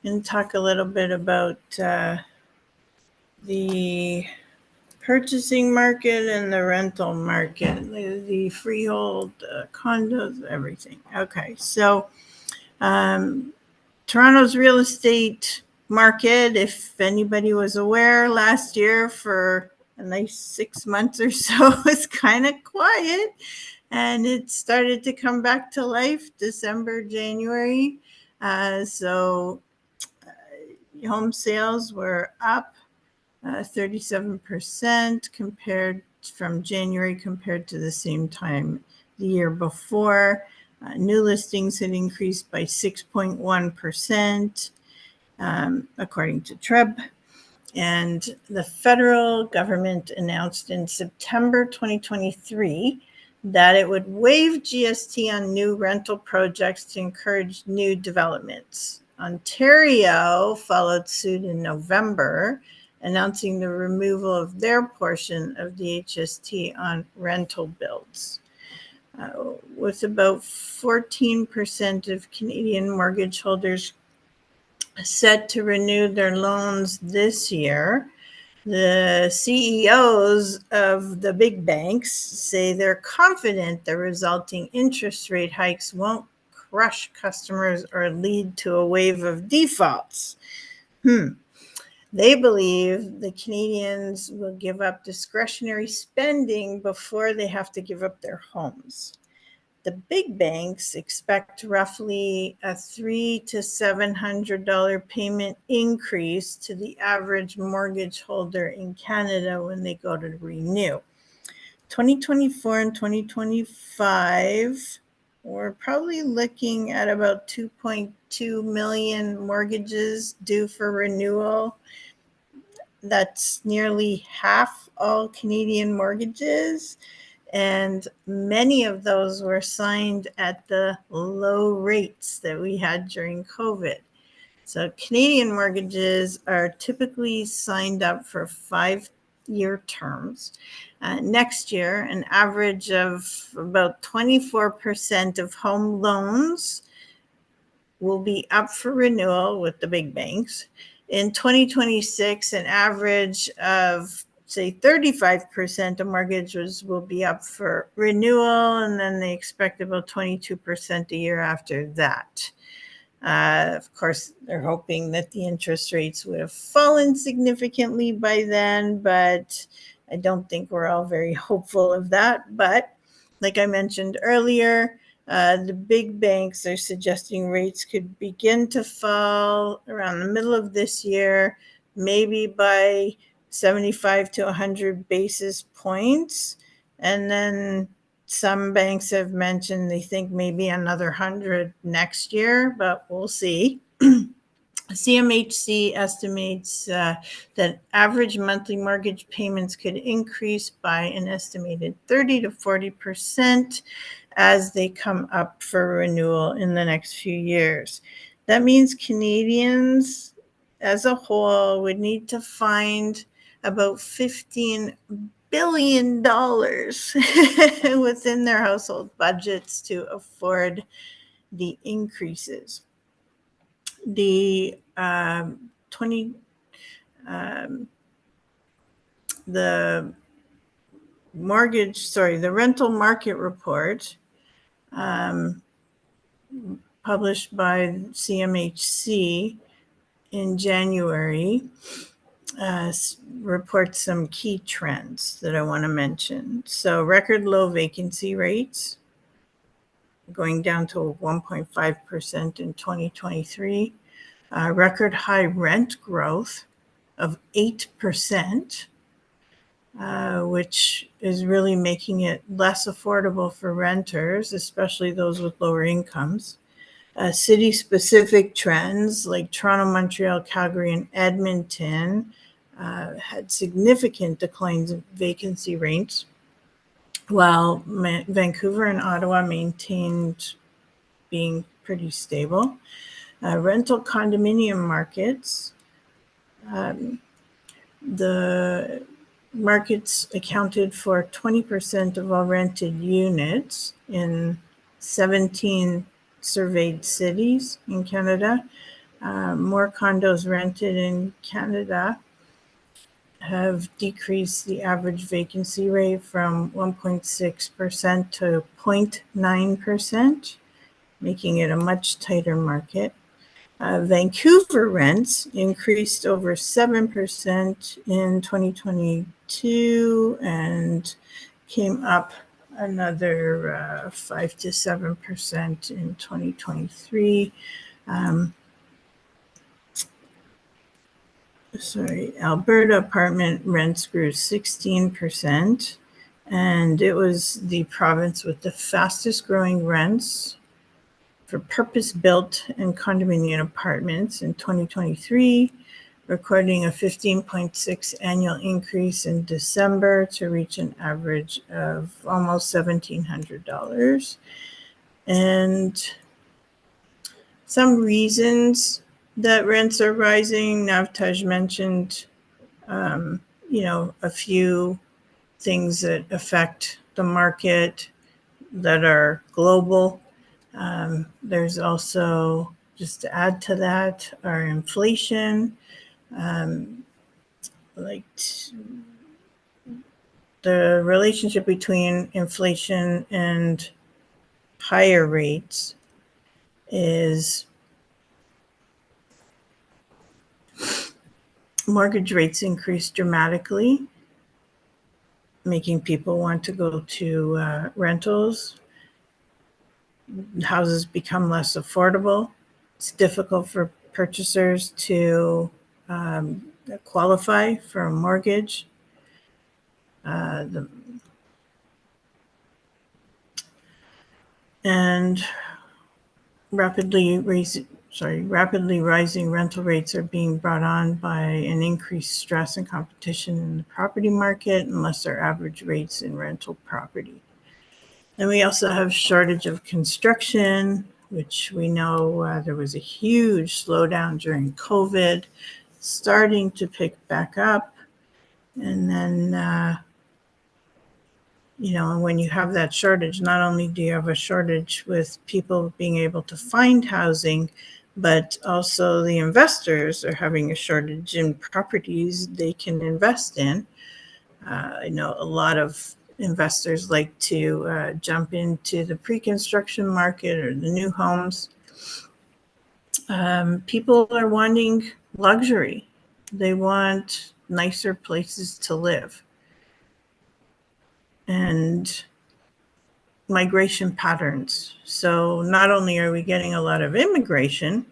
going to talk a little bit about the purchasing market and the rental market, the freehold condos, everything. Okay, so Toronto's real estate market, if anybody was aware, last year for a nice 6 months or so was kind of quiet, and it started to come back to life December, January. So home sales were up 37% compared from January compared to the same time the year before. New listings had increased by 6.1%, according to TREB. And the federal government announced in September 2023 that it would waive GST on new rental projects to encourage new developments. Ontario followed suit in November, announcing the removal of their portion of the HST on rental builds. With about 14% of Canadian mortgage holders set to renew their loans this year, the CEOs of the big banks say they're confident the resulting interest rate hikes won't crush customers or lead to a wave of defaults. They believe the Canadians will give up discretionary spending before they have to give up their homes. The big banks expect roughly a $300 to $700 payment increase to the average mortgage holder in Canada when they go to renew. 2024 and 2025, we're probably looking at about 2.2 million mortgages due for renewal. That's nearly half all Canadian mortgages. And many of those were signed at the low rates that we had during COVID. So Canadian mortgages are typically signed up for 5-year terms. Next year, an average of about 24% of home loans will be up for renewal with the big banks. In 2026, an average of say 35% of mortgages will be up for renewal, and then they expect about 22% a year after that. Of course, they're hoping that the interest rates would have fallen significantly by then, but I don't think we're all very hopeful of that. But like I mentioned earlier, the big banks are suggesting rates could begin to fall around the middle of this year, maybe by 75 to 100 basis points. And then some banks have mentioned they think maybe another 100 next year, but we'll see. CMHC estimates that average monthly mortgage payments could increase by an estimated 30 to 40% as they come up for renewal in the next few years. That means Canadians as a whole would need to find about $15 billion within their household budgets to afford the increases. The the rental market report published by CMHC in January reports some key trends that I want to mention. So record low vacancy rates, going down to 1.5% in 2023. Record high rent growth of 8%, which is really making it less affordable for renters, especially those with lower incomes. City-specific trends like Toronto, Montreal, Calgary, and Edmonton had significant declines in vacancy rates, while Vancouver and Ottawa maintained being pretty stable. Rental condominium markets, the markets accounted for 20% of all rented units in 17 surveyed cities in Canada. More condos rented in Canada have decreased the average vacancy rate from 1.6% to 0.9%, making it a much tighter market. Vancouver rents increased over 7% in 2022 and came up another 5 to 7% in 2023. Alberta apartment rents grew 16%, and it was the province with the fastest growing rents for purpose-built and condominium apartments in 2023, recording a 15.6 annual increase in December to reach an average of almost $1,700. And some reasons that rents are rising, Navtaj mentioned, a few things that affect the market that are global. There's also, just to add to that, our inflation, the relationship between inflation and higher rates is mortgage rates increase dramatically, making people want to go to rentals. houses become less affordable. It's difficult for purchasers to qualify for a mortgage. And rapidly rising rental rates are being brought on by an increased stress and competition in the property market and lesser average rates in rental property. And we also have shortage of construction, which we know there was a huge slowdown during COVID, starting to pick back up. And then, when you have that shortage, not only do you have a shortage with people being able to find housing, but also the investors are having a shortage in properties they can invest in. I know a lot of investors like to jump into the pre-construction market or the new homes. People are wanting luxury. They want nicer places to live. And migration patterns. So not only are we getting a lot of immigration,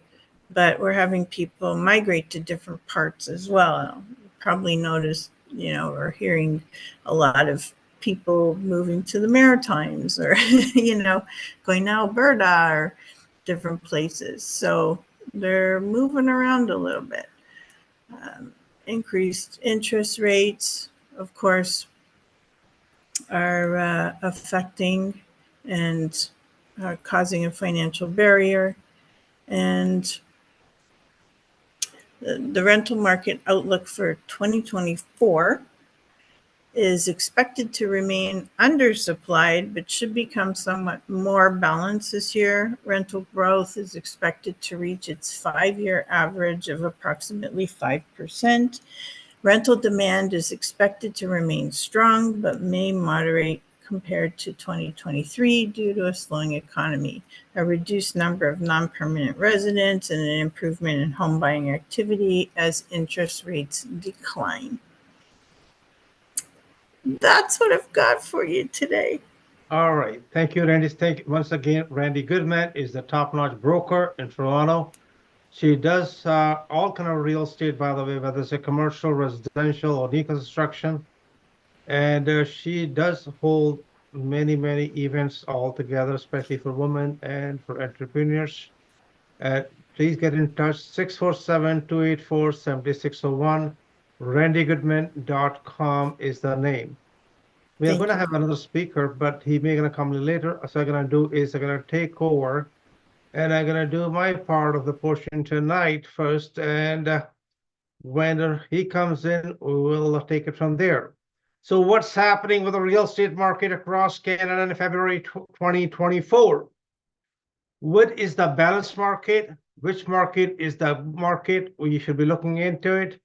but we're having people migrate to different parts as well. You probably noticed, we're hearing a lot of people moving to the Maritimes or, going to Alberta or different places. So they're moving around a little bit. Increased interest rates, of course, are affecting and causing a financial barrier. And the rental market outlook for 2024 is expected to remain undersupplied, but should become somewhat more balanced this year. Rental growth is expected to reach its 5-year average of approximately 5%. Rental demand is expected to remain strong, but may moderate compared to 2023 due to a slowing economy, a reduced number of non-permanent residents, and an improvement in home buying activity as interest rates decline. That's what I've got for you today. All right. Thank you, Randy. Thank you once again. Randy Goodman is the top-notch broker in Toronto. She does all kind of real estate, by the way, whether it's a commercial, residential, or new construction. And she does hold many, many events all together, especially for women and for entrepreneurs. Please get in touch, 647-284-7601. randygoodman.com is the name. We are Thank going to you. have another speaker, but he may going to come later. So I'm going to do is I'm going to take over, and I'm going to do my part of the portion tonight first. And when he comes in, we will take it from there. So what's happening with the real estate market across Canada in February 2024? What is the balanced market? Which market is the market where you should be looking into it?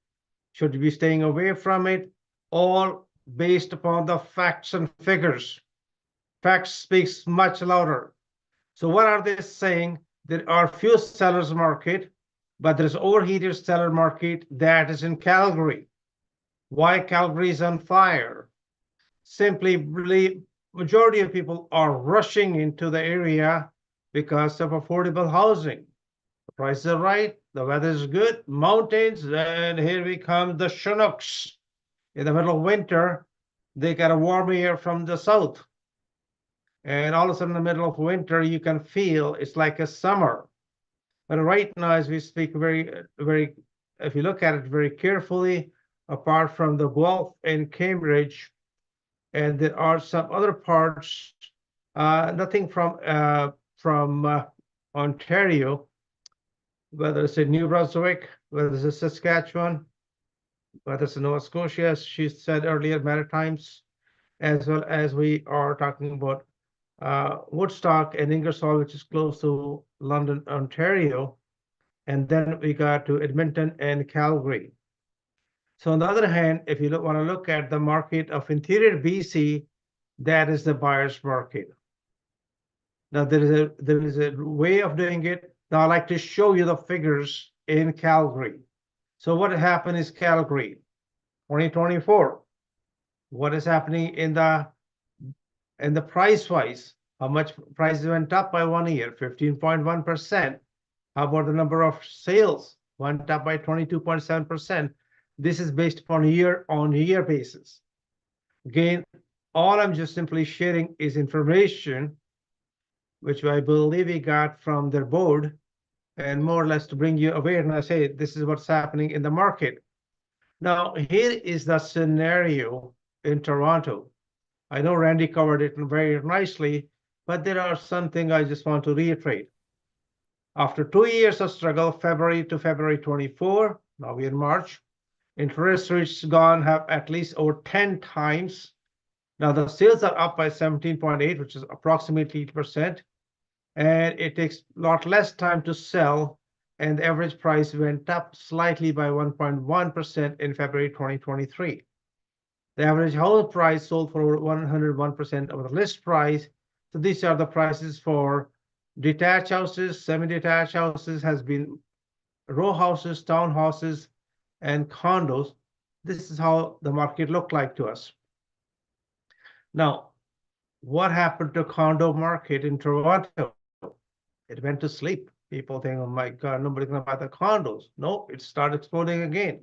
Should you be staying away from it? All based upon the facts and figures. Facts speaks much louder. So what are they saying? There are few sellers market, but there's overheated seller market that is in Calgary. Why Calgary is on fire? Simply, really, majority of people are rushing into the area because of affordable housing. The prices are right, the weather is good, mountains, and here we come the Chinooks. In the middle of winter, they got a warm air from the south. And all of a sudden, in the middle of winter, you can feel it's like a summer. But right now, as we speak, if you look at it very carefully, apart from the Guelph and Cambridge, and there are some other parts, nothing from Ontario, whether it's in New Brunswick, whether it's in Saskatchewan, whether it's in Nova Scotia, as she said earlier, Maritimes, as well as we are talking about Woodstock and Ingersoll, which is close to London, Ontario. And then we got to Edmonton and Calgary. So on the other hand, if you want to look at the market of interior BC, that is the buyer's market. Now there is a way of doing it. Now I'd like to show you the figures in Calgary. So what happened is Calgary, 2024. What is happening in the price wise? How much prices went up by 1 year? 15.1%. How about the number of sales? Went up by 22.7%. This is based upon year-on-year basis. Again, all I'm just simply sharing is information which I believe we got from their board, and more or less to bring you awareness. Hey, this is what's happening in the market. Now, here is the scenario in Toronto. I know Randy covered it very nicely, but there are something I just want to reiterate. After 2 years of struggle, February to February 24, now we're in March, interest rates gone have at least over 10 times. Now the sales are up by 17.8, which is approximately 8%. And it takes a lot less time to sell, and the average price went up slightly by 1.1% in February 2023. The average house price sold for over 101% of the list price. So these are the prices for detached houses, semi-detached houses, has been row houses, townhouses, and condos. This is how the market looked like to us. Now, what happened to condo market in Toronto? It went to sleep. People think, oh my God, nobody's gonna buy the condos. No, it started exploding again.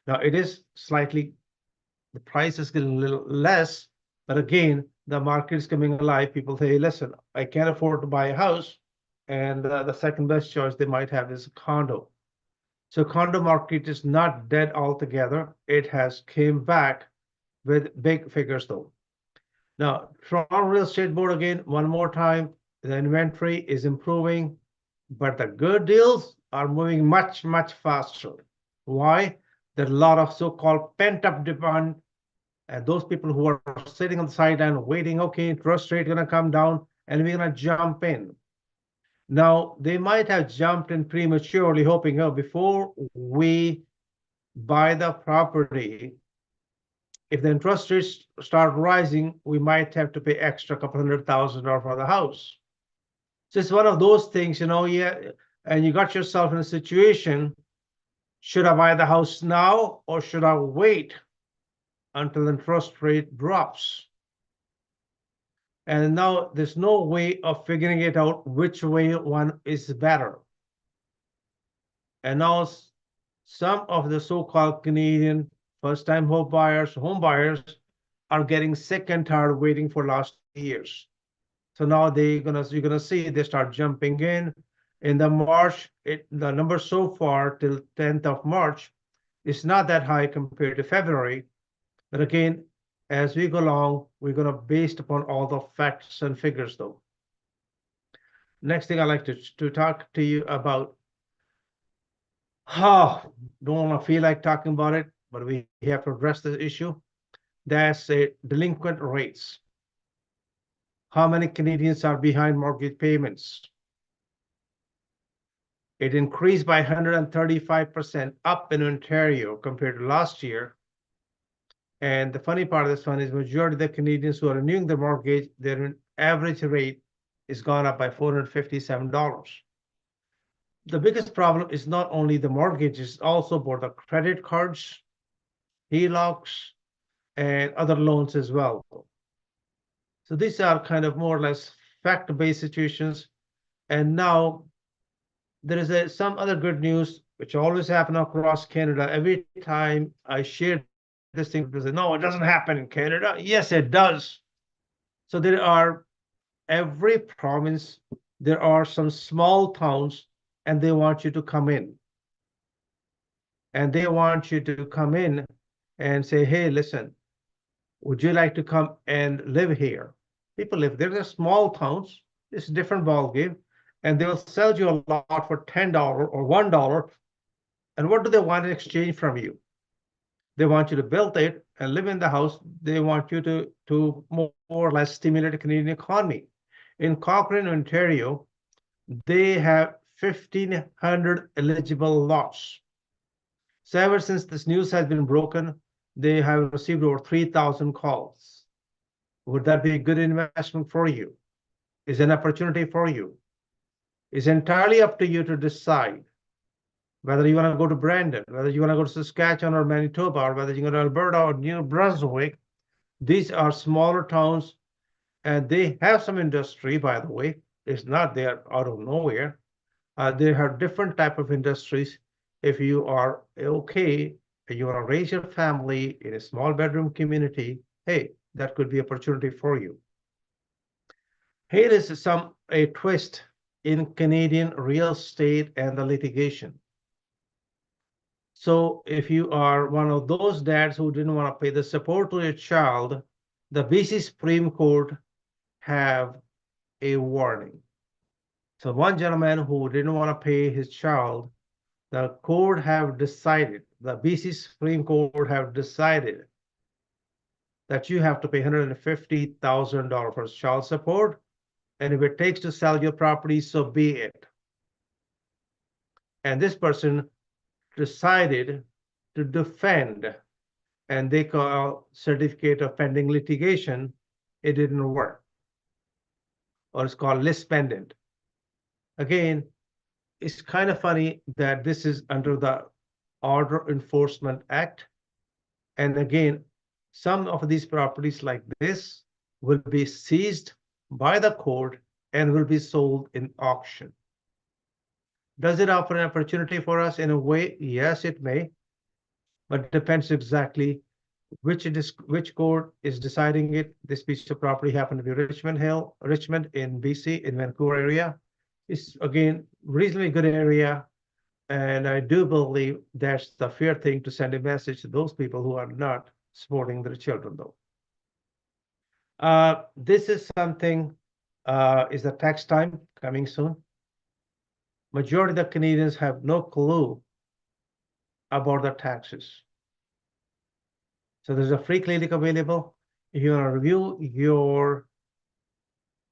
Now it is slightly, the price is getting a little less, but again, the market is coming alive. People say, listen, I can't afford to buy a house, and the second best choice they might have is a condo. So condo market is not dead altogether. It has came back with big figures though. Now, Toronto Real Estate Board again, one more time, the inventory is improving, but the good deals are moving much, much faster. Why? There's a lot of so-called pent-up demand, and those people who are sitting on the sideline waiting, okay, interest rate gonna come down, and we're gonna jump in. Now, they might have jumped in prematurely, hoping, oh, before we buy the property, if the interest rates start rising, we might have to pay extra couple $100,000 for the house. So it's one of those things, yeah, and you got yourself in a situation, should I buy the house now or should I wait until the interest rate drops? And now there's no way of figuring it out which way one is better. And now some of the so-called Canadian first-time home buyers are getting sick and tired of waiting for last years. So now you're gonna see they start jumping in the March. The number so far till 10th of March is not that high compared to February, but again, as we go along, we're gonna based upon all the facts and figures though. Next thing I'd like to talk to you about. Don't want to feel like talking about it, but we have to address this issue. That's delinquent rates. How many Canadians are behind mortgage payments? It increased by 135% up in Ontario compared to last year. And the funny part of this one is majority of the Canadians who are renewing their mortgage, their average rate is gone up by $457. The biggest problem is not only the mortgage, it's also about the credit cards, HELOCs, and other loans as well. So these are kind of more or less fact-based situations. And now there is some other good news, which always happen across Canada. Every time I share this thing, people say, no, it doesn't happen in Canada. Yes, it does. So there are, every province, there are some small towns, and they want you to come in. And they want you to come in and say, hey, listen, would you like to come and live here? People live there. They're small towns. It's a different ballgame. And they'll sell you a lot for $10 or $1. And what do they want in exchange from you? They want you to build it and live in the house. They want you to more or less stimulate the Canadian economy. In Cochrane, Ontario, they have 1,500 eligible lots. So ever since this news has been broken, they have received over 3,000 calls. Would that be a good investment for you? Is an opportunity for you? It's entirely up to you to decide whether you want to go to Brandon, whether you want to go to Saskatchewan or Manitoba, or whether you go to Alberta or New Brunswick. These are smaller towns. And they have some industry, by the way. It's not there out of nowhere. They have different type of industries. If you are okay and you want to raise your family in a small bedroom community, hey, that could be opportunity for you. Here is a twist in Canadian real estate and the litigation. So if you are one of those dads who didn't want to pay the support to your child, the BC Supreme Court have a warning. So one gentleman who didn't want to pay his child, the court have decided, the BC Supreme Court have decided that you have to pay $150,000 for child support. And if it takes to sell your property, so be it. And this person decided to defend, and they call certificate of pending litigation. It didn't work, or it's called lis pendent. Again, it's kind of funny that this is under the Order Enforcement Act. And again, some of these properties like this will be seized by the court and will be sold in auction. Does it offer an opportunity for us in a way? Yes, it may, but it depends exactly which court is deciding it. This piece of property happened to be Richmond in BC, in Vancouver area. It's again reasonably good area, and I do believe that's the fair thing to send a message to those people who are not supporting their children, though. This is something, is the tax time coming soon? Majority of the Canadians have no clue about the taxes. So there's a free clinic available. If you want to review your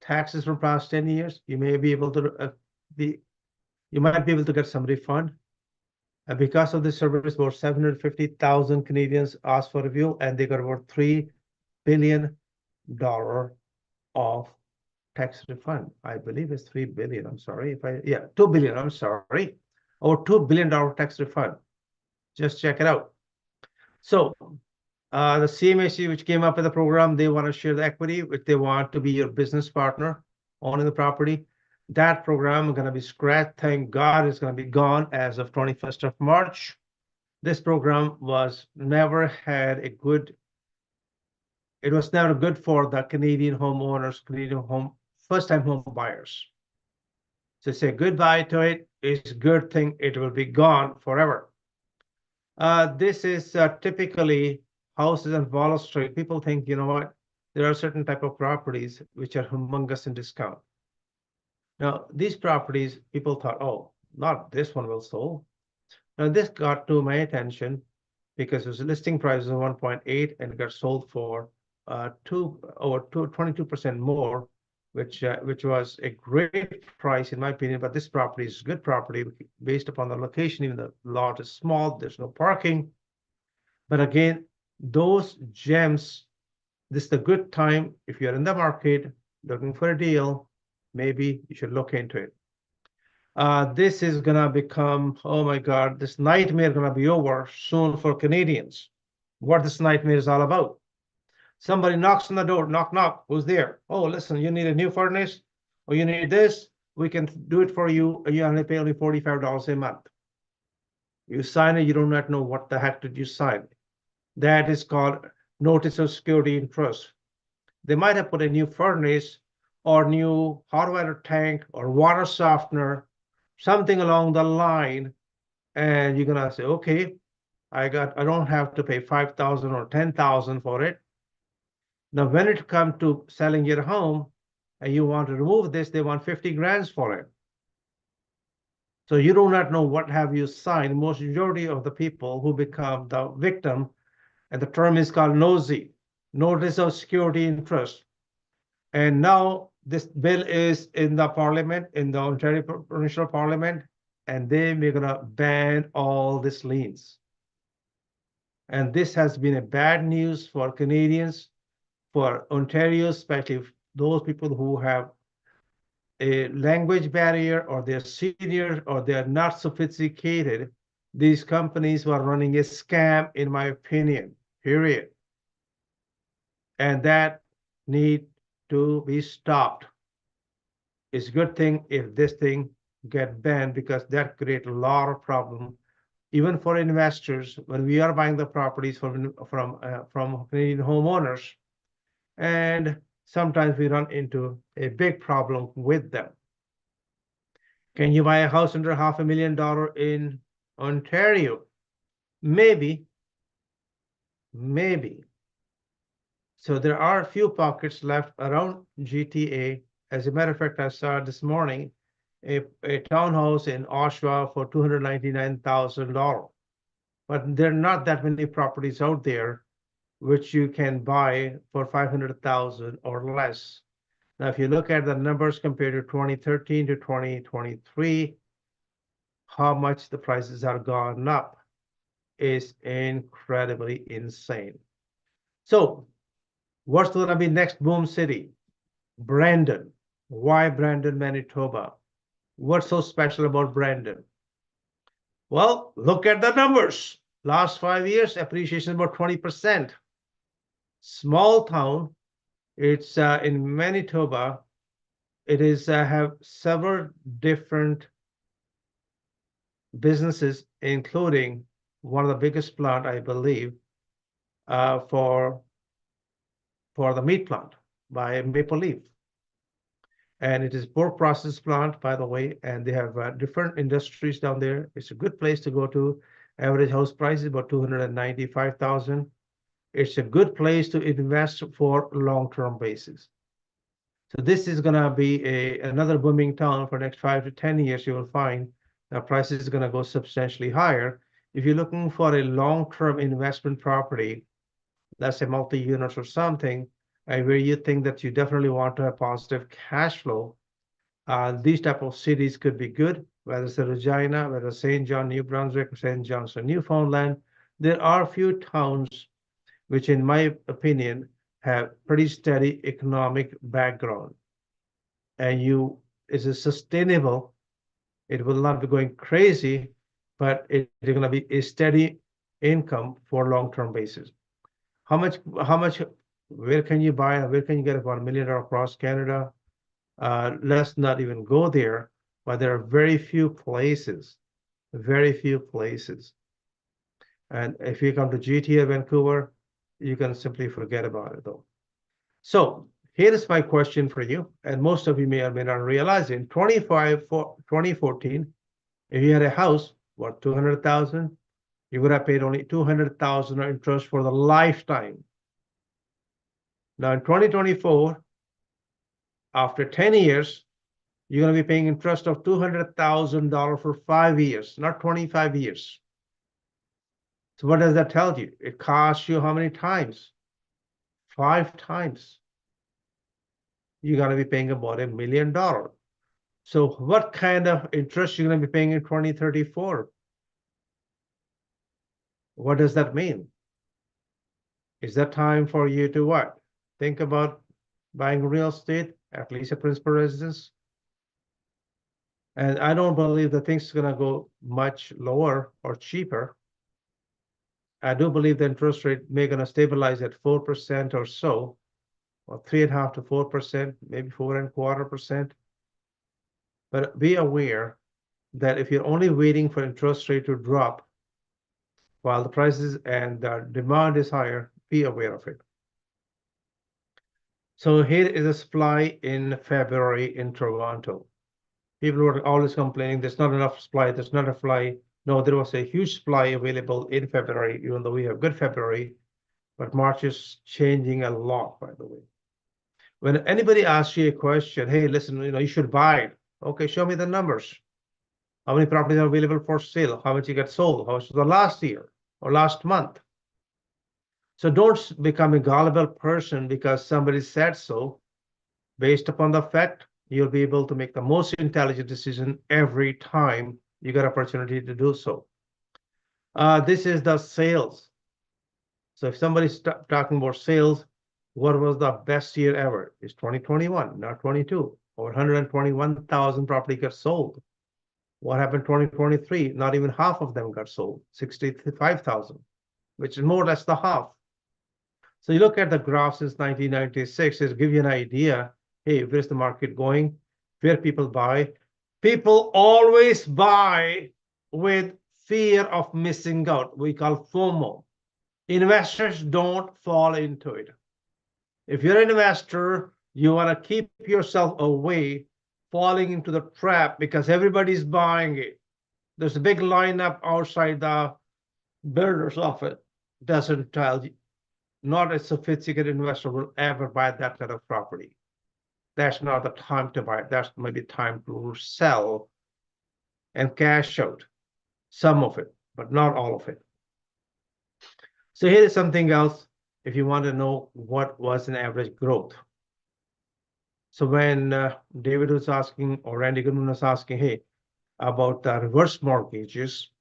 taxes from past 10 years, you may be able to you might be able to get some refund. And because of this service, about 750,000 Canadians asked for review, and they got about $3 billion of tax refund. I believe it's 3 billion. I'm sorry if yeah, 2 billion. I'm sorry, or $2 billion tax refund. Just check it out. So the CMHC, which came up with the program, they want to share the equity, which they want to be your business partner owning the property. That program is going to be scratched. Thank God it's going to be gone as of 21st of March. This program was never had a good, it was never good for the Canadian homeowners, first-time home buyers. So say goodbye to it. It's a good thing. It will be gone forever. This is typically houses on Wall Street. People think, you know what, there are certain type of properties which are humongous in discount. Now, these properties, people thought, oh, not this one will sell. Now, this got to my attention because it was a listing price of 1.8 and it got sold for 22% more, which was a great price in my opinion. But this property is good property based upon the location. Even the lot is small. There's no parking. But again, those gems, this is a good time if you're in the market looking for a deal. Maybe you should look into it. This is gonna become, oh my God, this nightmare gonna be over soon for Canadians. What this nightmare is all about. Somebody knocks on the door, knock, knock, who's there? Oh, listen, you need a new furnace, or you need this, we can do it for you, and you only pay only $45 a month. You sign it, you do not know what the heck did you sign. That is called notice of security interest. They might have put a new furnace or new hot water tank or water softener, something along the line, and you're gonna say, okay, I don't have to pay $5,000 or $10,000 for it. Now, when it comes to selling your home and you want to remove this, they want 50 grand for it. So you do not know what have you signed. Most majority of the people who become the victim, and the term is called NOSI, notice of security interest. And now this bill is in the parliament, in the Ontario Provincial Parliament, and they're gonna ban all these liens. And this has been a bad news for Canadians, for Ontario, especially those people who have a language barrier, or they're senior, or they're not sophisticated. These companies were running a scam, in my opinion, period. And that need to be stopped. It's a good thing if this thing get banned because that create a lot of problem, even for investors when we are buying the properties from Canadian homeowners, and sometimes we run into a big problem with them. Can you buy a house under $500,000 in Ontario? Maybe. So there are a few pockets left around GTA. As a matter of fact, I saw this morning a townhouse in Oshawa for $299,000. But there are not that many properties out there which you can buy for $500,000 or less. Now, if you look at the numbers compared to 2013 to 2023, how much the prices are gone up is incredibly insane. So what's going to be next boom city? Brandon. Why Brandon, Manitoba? What's so special about Brandon? Well, look at the numbers. Last 5 years, appreciation about 20%. Small town. It's in Manitoba. It is have several different businesses, including one of the biggest plant, I believe, for the meat plant by Maple Leaf. And it is pork process plant, by the way, and they have different industries down there. It's a good place to go to. Average house price is about $295,000. It's a good place to invest for long-term basis. So this is going to be another booming town for the next 5 to 10 years. You will find the price is going to go substantially higher. If you're looking for a long-term investment property, let's say multi-units or something, where you think that you definitely want to have positive cash flow, these type of cities could be good, whether it's Regina, whether it's St. John, New Brunswick, or St. John's, or Newfoundland. There are a few towns which, in my opinion, have pretty steady economic background. And is it sustainable? It will not be going crazy, but it's going to be a steady income for long-term basis. How much, where can you buy, where can you get about $1 million across Canada? Let's not even go there, but there are very few places. And if you come to GTA, Vancouver, you can simply forget about it though. So here is my question for you, and most of you may or may not realize it. In 2014, if you had a house worth $200,000, you would have paid only $200,000 interest for the lifetime. Now in 2024, after 10 years, you're going to be paying interest of $200,000 for 5 years, not 25 years. So what does that tell you? It costs you how many times? 5 times. You're going to be paying about $1 million. So what kind of interest you're going to be paying in 2034? What does that mean? Is that time for you to what? Think about buying real estate, at least a principal residence? And I don't believe that things are going to go much lower or cheaper. I do believe the interest rate may going to stabilize at 4% or so, or 3.5% to 4%, maybe 4.25%. But be aware that if you're only waiting for interest rate to drop while the prices and the demand is higher, be aware of it. So here is a supply in February in Toronto. People were always complaining there's not enough supply, there's not enough supply. No, there was a huge supply available in February, even though we have good February, but March is changing a lot, by the way. When anybody asks you a question, hey, listen, you should buy it. Okay, show me the numbers. How many properties are available for sale? How much you get sold? How much was the last year or last month? So don't become a gullible person because somebody said so. Based upon the fact, you'll be able to make the most intelligent decision every time you get opportunity to do so. This is the sales. So if somebody's talking about sales, what was the best year ever? It's 2021, not 22. Over 121,000 property got sold. What happened 2023? Not even half of them got sold, 65,000, which is more or less the half. So you look at the graph since 1996, it'll give you an idea, hey, where's the market going? Where people buy? People always buy with fear of missing out. We call FOMO. Investors don't fall into it. If you're an investor, you want to keep yourself away falling into the trap because everybody's buying it. There's a big lineup outside the builders of it. Doesn't tell you. Not a sophisticated investor will ever buy that kind of property. That's not the time to buy it. That's maybe time to sell and cash out some of it, but not all of it. So here is something else if you want to know what was an average growth. So when David was asking, or Randy Goodman was asking, hey, about the reverse mortgages,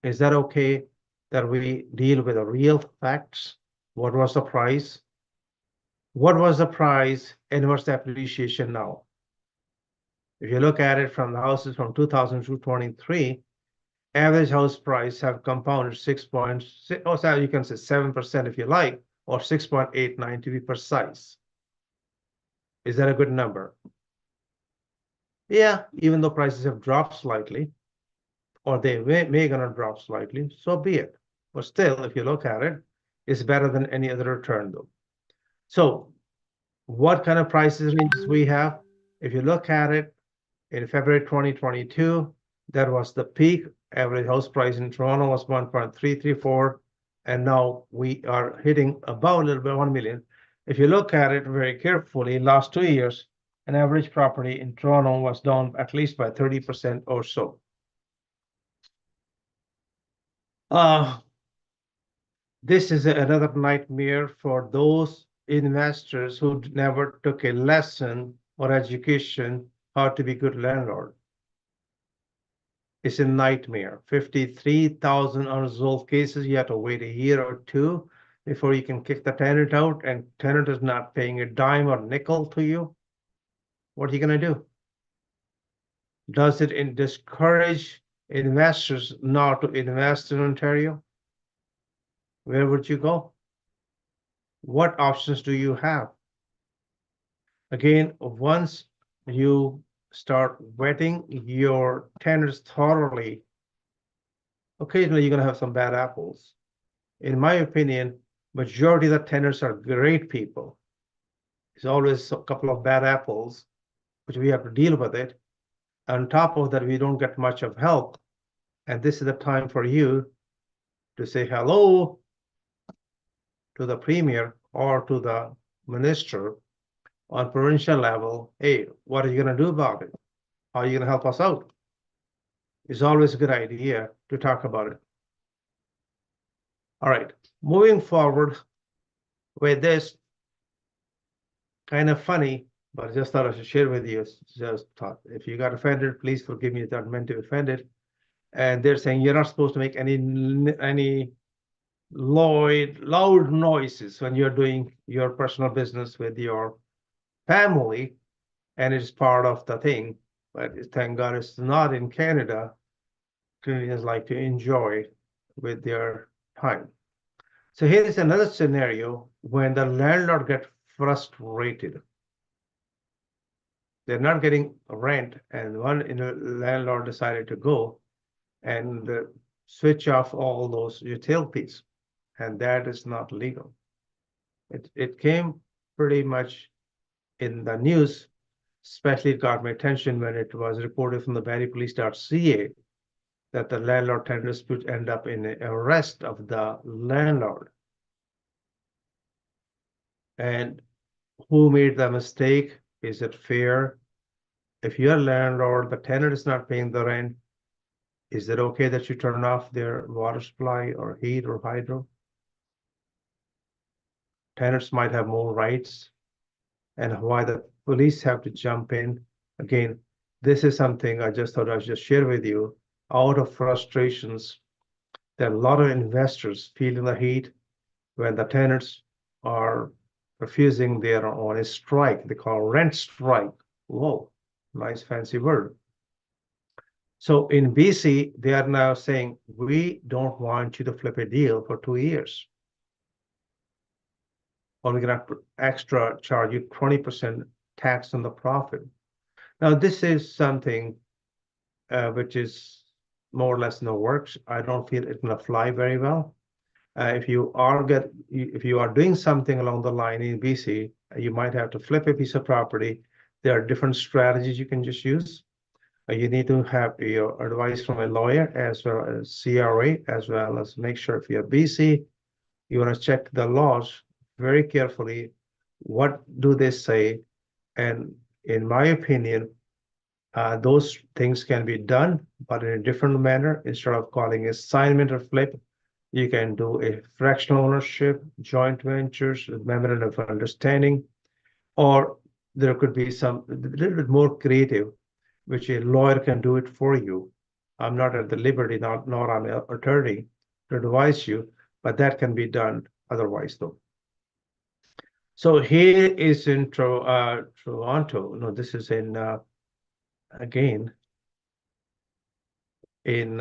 is that okay that we deal with the real facts? What was the price? What was the price and what's the appreciation now? If you look at it from the houses from 2000 to 23, average house price have compounded 6.6, or so you can say 7% if you like, or 6.89 to be precise. Is that a good number? Yeah, even though prices have dropped slightly, or they may gonna drop slightly, so be it. But still, if you look at it, it's better than any other return though. So what kind of prices ranges we have? If you look at it in February 2022, that was the peak. Average house price in Toronto was 1.334, and now we are hitting about a little bit 1 million. If you look at it very carefully, last 2 years, an average property in Toronto was down at least by 30% or so. This is another nightmare for those investors who never took a lesson or education how to be good landlord. It's a nightmare. 53,000 unresolved cases. You have to wait a year or two before you can kick the tenant out, and tenant is not paying a dime or nickel to you. What are you going to do? Does it discourage investors not to invest in Ontario? Where would you go? What options do you have? Again, once you start vetting your tenants thoroughly, occasionally you're going to have some bad apples. In my opinion, majority of the tenants are great people. There's always a couple of bad apples, which we have to deal with it. On top of that, we don't get much of help. And this is the time for you to say hello to the premier or to the minister on provincial level. Hey, what are you going to do about it? How are you going to help us out? It's always a good idea to talk about it. All right, moving forward with this, kind of funny, but I just thought I should share with you. Just thought, if you got offended, please forgive me that I meant to offend it. And they're saying you're not supposed to make any loud noises when you're doing your personal business with your family, and it's part of the thing. But thank God it's not in Canada. Canadians like to enjoy with their time. So here is another scenario when the landlord gets frustrated. They're not getting rent, and one landlord decided to go and switch off all those utilities, and that is not legal. It came pretty much in the news, especially it got my attention when it was reported from the barriepolice.ca that the landlord-tenant dispute end up in an arrest of the landlord. And who made the mistake? Is it fair? If you're a landlord, the tenant is not paying the rent, is it okay that you turn off their water supply or heat or hydro? Tenants might have more rights, and why the police have to jump in. Again, this is something I just thought I'd just share with you out of frustrations that a lot of investors feel in the heat when the tenants are refusing. They are on a strike. They call rent strike. Whoa, nice fancy word. So in BC, they are now saying, we don't want you to flip a deal for 2 years. or we're gonna extra charge you 20% tax on the profit. Now, this is something which is more or less in the works. I don't feel it's gonna fly very well. If you are doing something along the line in BC, you might have to flip a piece of property. There are different strategies you can just use. You need to have your advice from a lawyer as well as CRA, as well as make sure if you're BC, you want to check the laws very carefully. What do they say? And in my opinion, those things can be done, but in a different manner. Instead of calling assignment or flip, you can do a fractional ownership, joint ventures, memorandum of understanding, or there could be some a little bit more creative, which a lawyer can do it for you. I'm not at the liberty, nor I'm an attorney to advise you, but that can be done otherwise, though. So here is in Toronto. No, this is in again in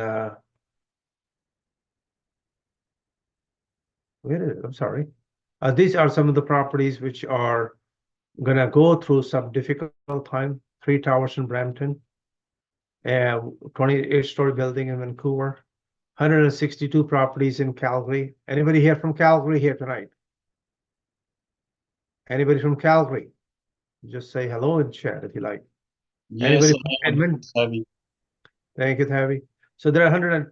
where is it? I'm sorry. These are some of the properties which are gonna go through some difficult time. 3 towers in Brampton, 28-story building in Vancouver, 162 properties in Calgary. Anybody here from Calgary here tonight? Anybody from Calgary? Just say hello in chat if you like. Yes, Anybody I from am Edmond? savvy. Thank you, Tavi. So there are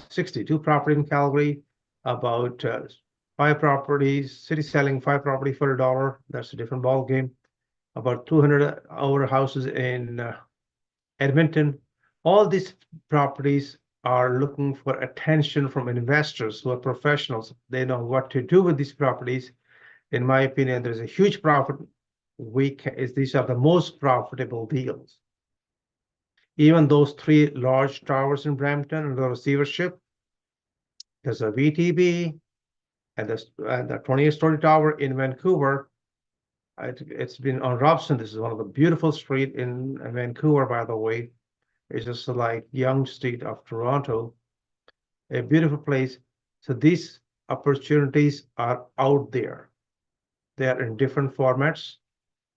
62 properties in Calgary, about 5 properties, city selling 5 property for $1. That's a different ball game. About 200 our houses in Edmonton. All these properties are looking for attention from investors who are professionals. They know what to do with these properties. In my opinion, there's a huge profit. These are the most profitable deals. Even those 3 large towers in Brampton and the receivership, there's a VTB and the 28-story tower in Vancouver. It's been on Robson. This is one of the beautiful streets in Vancouver, by the way. It's just like Yonge Street of Toronto, a beautiful place. So these opportunities are out there. They are in different formats: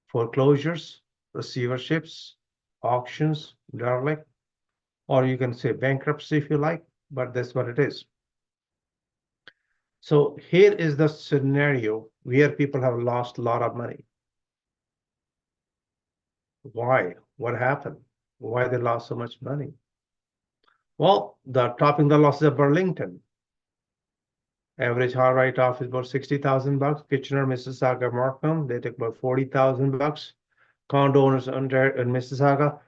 foreclosures, receiverships, auctions, derelict, or you can say bankruptcy if you like, but that's what it is. So here is the scenario where people have lost a lot of money. Why? What happened? Why they lost so much money? Well, topping the losses of Burlington. Average hard write-off is about $60,000. Kitchener, Mississauga, Markham, they took about $40,000. Condo owners in Mississauga,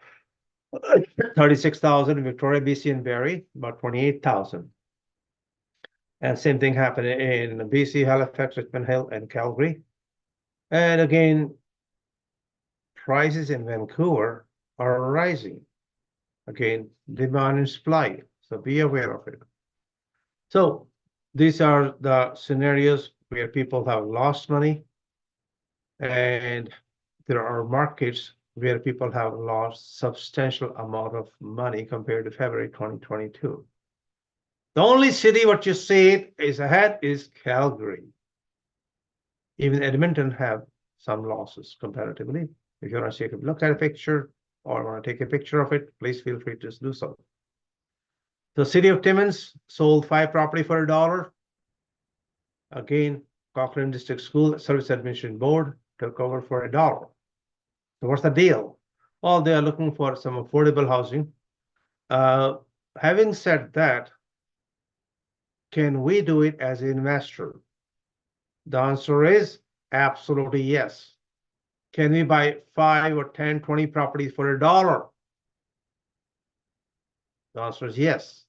$36,000. Victoria, BC, and Barrie, about $28,000. And same thing happened in BC, Halifax, Richmond Hill, and Calgary. And again, prices in Vancouver are rising. Again, demand and supply. So be aware of it. So these are the scenarios where people have lost money, and there are markets where people have lost substantial amount of money compared to February 2022. The only city what you see is ahead is Calgary. Even Edmonton have some losses comparatively. If you want to take a look at a picture or want to take a picture of it, please feel free to do so. The city of Timmins sold 5 property for $1. Again, Cochrane District School Service Administration Board took over for $1. So what's the deal? Well, they are looking for some affordable housing. Having said that, can we do it as an investor? The answer is absolutely yes. Can we buy 5 or 10, 20 properties for $1? The answer is yes.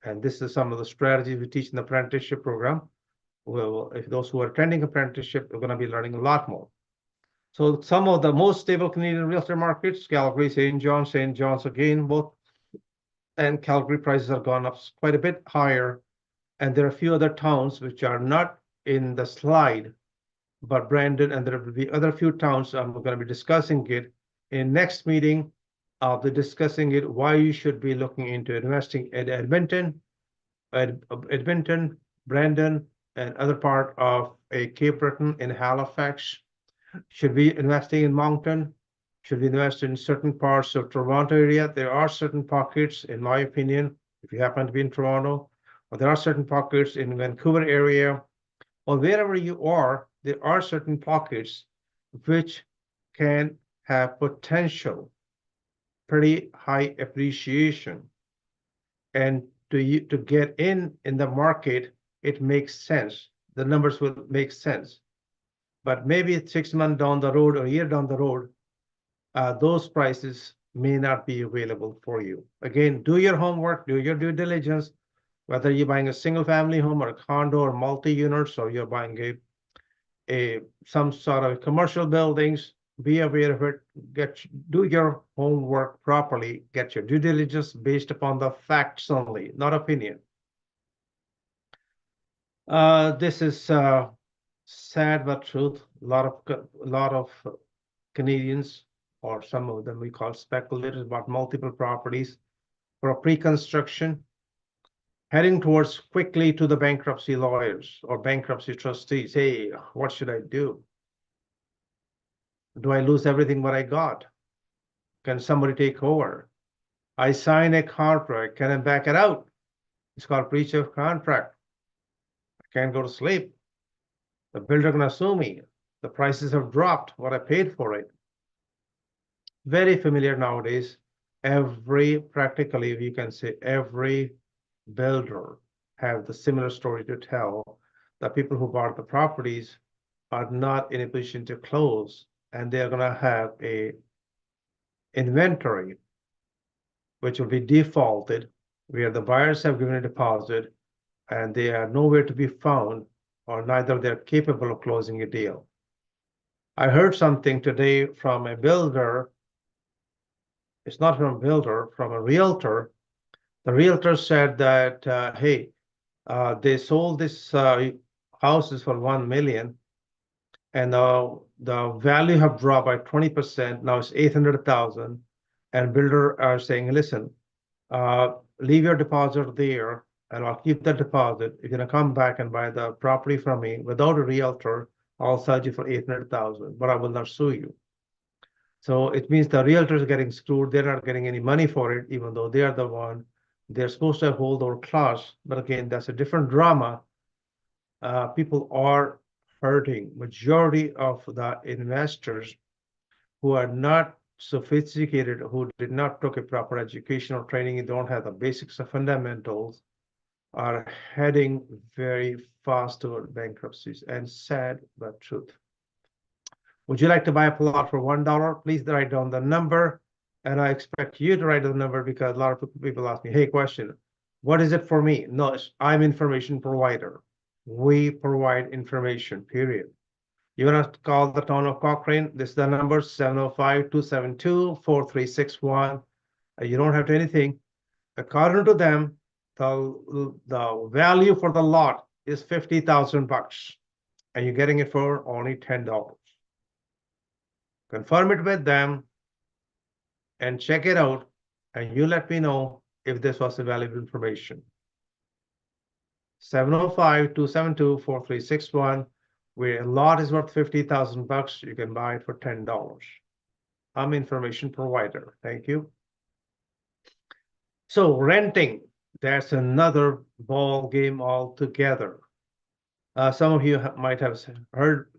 And this is some of the strategies we teach in the apprenticeship program. Well, if those who are attending apprenticeship are going to be learning a lot more. So some of the most stable Canadian real estate markets, Calgary, St. John's again, both, and Calgary prices have gone up quite a bit higher. And there are a few other towns which are not in the slide, but Brandon, and there will be other few towns. I'm going to be discussing it in next meeting. I'll be discussing it, why you should be looking into investing in Edmonton, Brandon, and other part of a Cape Breton in Halifax? Should we investing in Moncton? Should we invest in certain parts of Toronto area? There are certain pockets, in my opinion, if you happen to be in Toronto, or there are certain pockets in Vancouver area, or wherever you are, there are certain pockets which can have potential, pretty high appreciation. And to get in the market, it makes sense. The numbers will make sense. But maybe 6 months down the road or a year down the road, those prices may not be available for you. Again, do your homework, do your due diligence, whether you're buying a single family home or a condo or multi-units, or you're buying some sort of commercial buildings, be aware of it, do your homework properly, get your due diligence based upon the facts only, not opinion. This is sad but truth. A lot of Canadians, or some of them we call speculators, bought multiple properties for a pre-construction, heading towards quickly to the bankruptcy lawyers or bankruptcy trustees. Hey, what should I do? Do I lose everything what I got? Can somebody take over? I sign a contract. Can I back it out? It's called breach of contract. I can't go to sleep. The builder gonna sue me. The prices have dropped what I paid for it. Very familiar nowadays. Practically, you can say every builder have the similar story to tell. The people who bought the properties are not in a position to close, and they're gonna have a inventory which will be defaulted, where the buyers have given a deposit and they are nowhere to be found, or neither they're capable of closing a deal. I heard something today from a builder. It's not from a builder, from a realtor. The realtor said that, hey, they sold this houses for 1 million, and the value have dropped by 20%. Now it's 800,000, and builder are saying, listen, leave your deposit there, and I'll keep the deposit. If you're gonna come back and buy the property from me without a realtor, I'll sell you for 800,000, but I will not sue you. So it means the realtors are getting screwed. They're not getting any money for it, even though they are the one. They're supposed to hold our clause, but again, that's a different drama. People are hurting. Majority of the investors who are not sophisticated, who did not take a proper educational training and don't have the basics of fundamentals, are heading very fast toward bankruptcies. And sad but truth. Would you like to buy a plot for $1? Please write down the number, and I expect you to write the number, because a lot of people ask me, hey, question, what is it for me? No, I'm information provider. We provide information, period. You're gonna call the town of Cochrane. This is the number, 705-272-4361. You don't have to anything. According to them, the value for the lot is $50,000, and you're getting it for only $10. Confirm it with them and check it out, and you let me know if this was a valuable information. 705-272-4361, where a lot is worth $50,000, you can buy it for $10. I'm information provider. Thank you. So renting, that's another ball game altogether. Some of you might have heard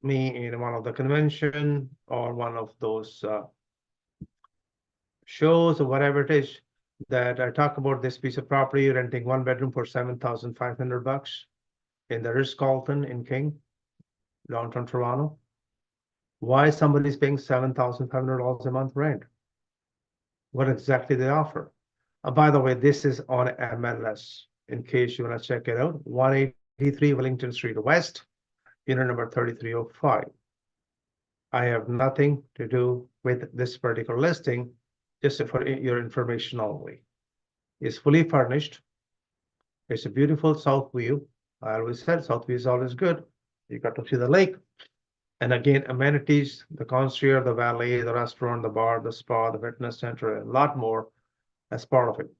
me in one of the convention or one of those shows or whatever it is, that I talk about this piece of property, renting 1 bedroom for $7,500 in the Ritz-Carlton in King, downtown Toronto. Why somebody's paying $7,500 a month rent? What exactly they offer? By the way, this is on MLS, in case you want to check it out. 183 Wellington Street West, unit number 3305. I have nothing to do with this particular listing, just for your information only. It's fully furnished. It's a beautiful south view. I always said south view is always good. You got to see the lake. And again, amenities, the concierge, the valet, the restaurant, the bar, the spa, the fitness center, and a lot more as part of it.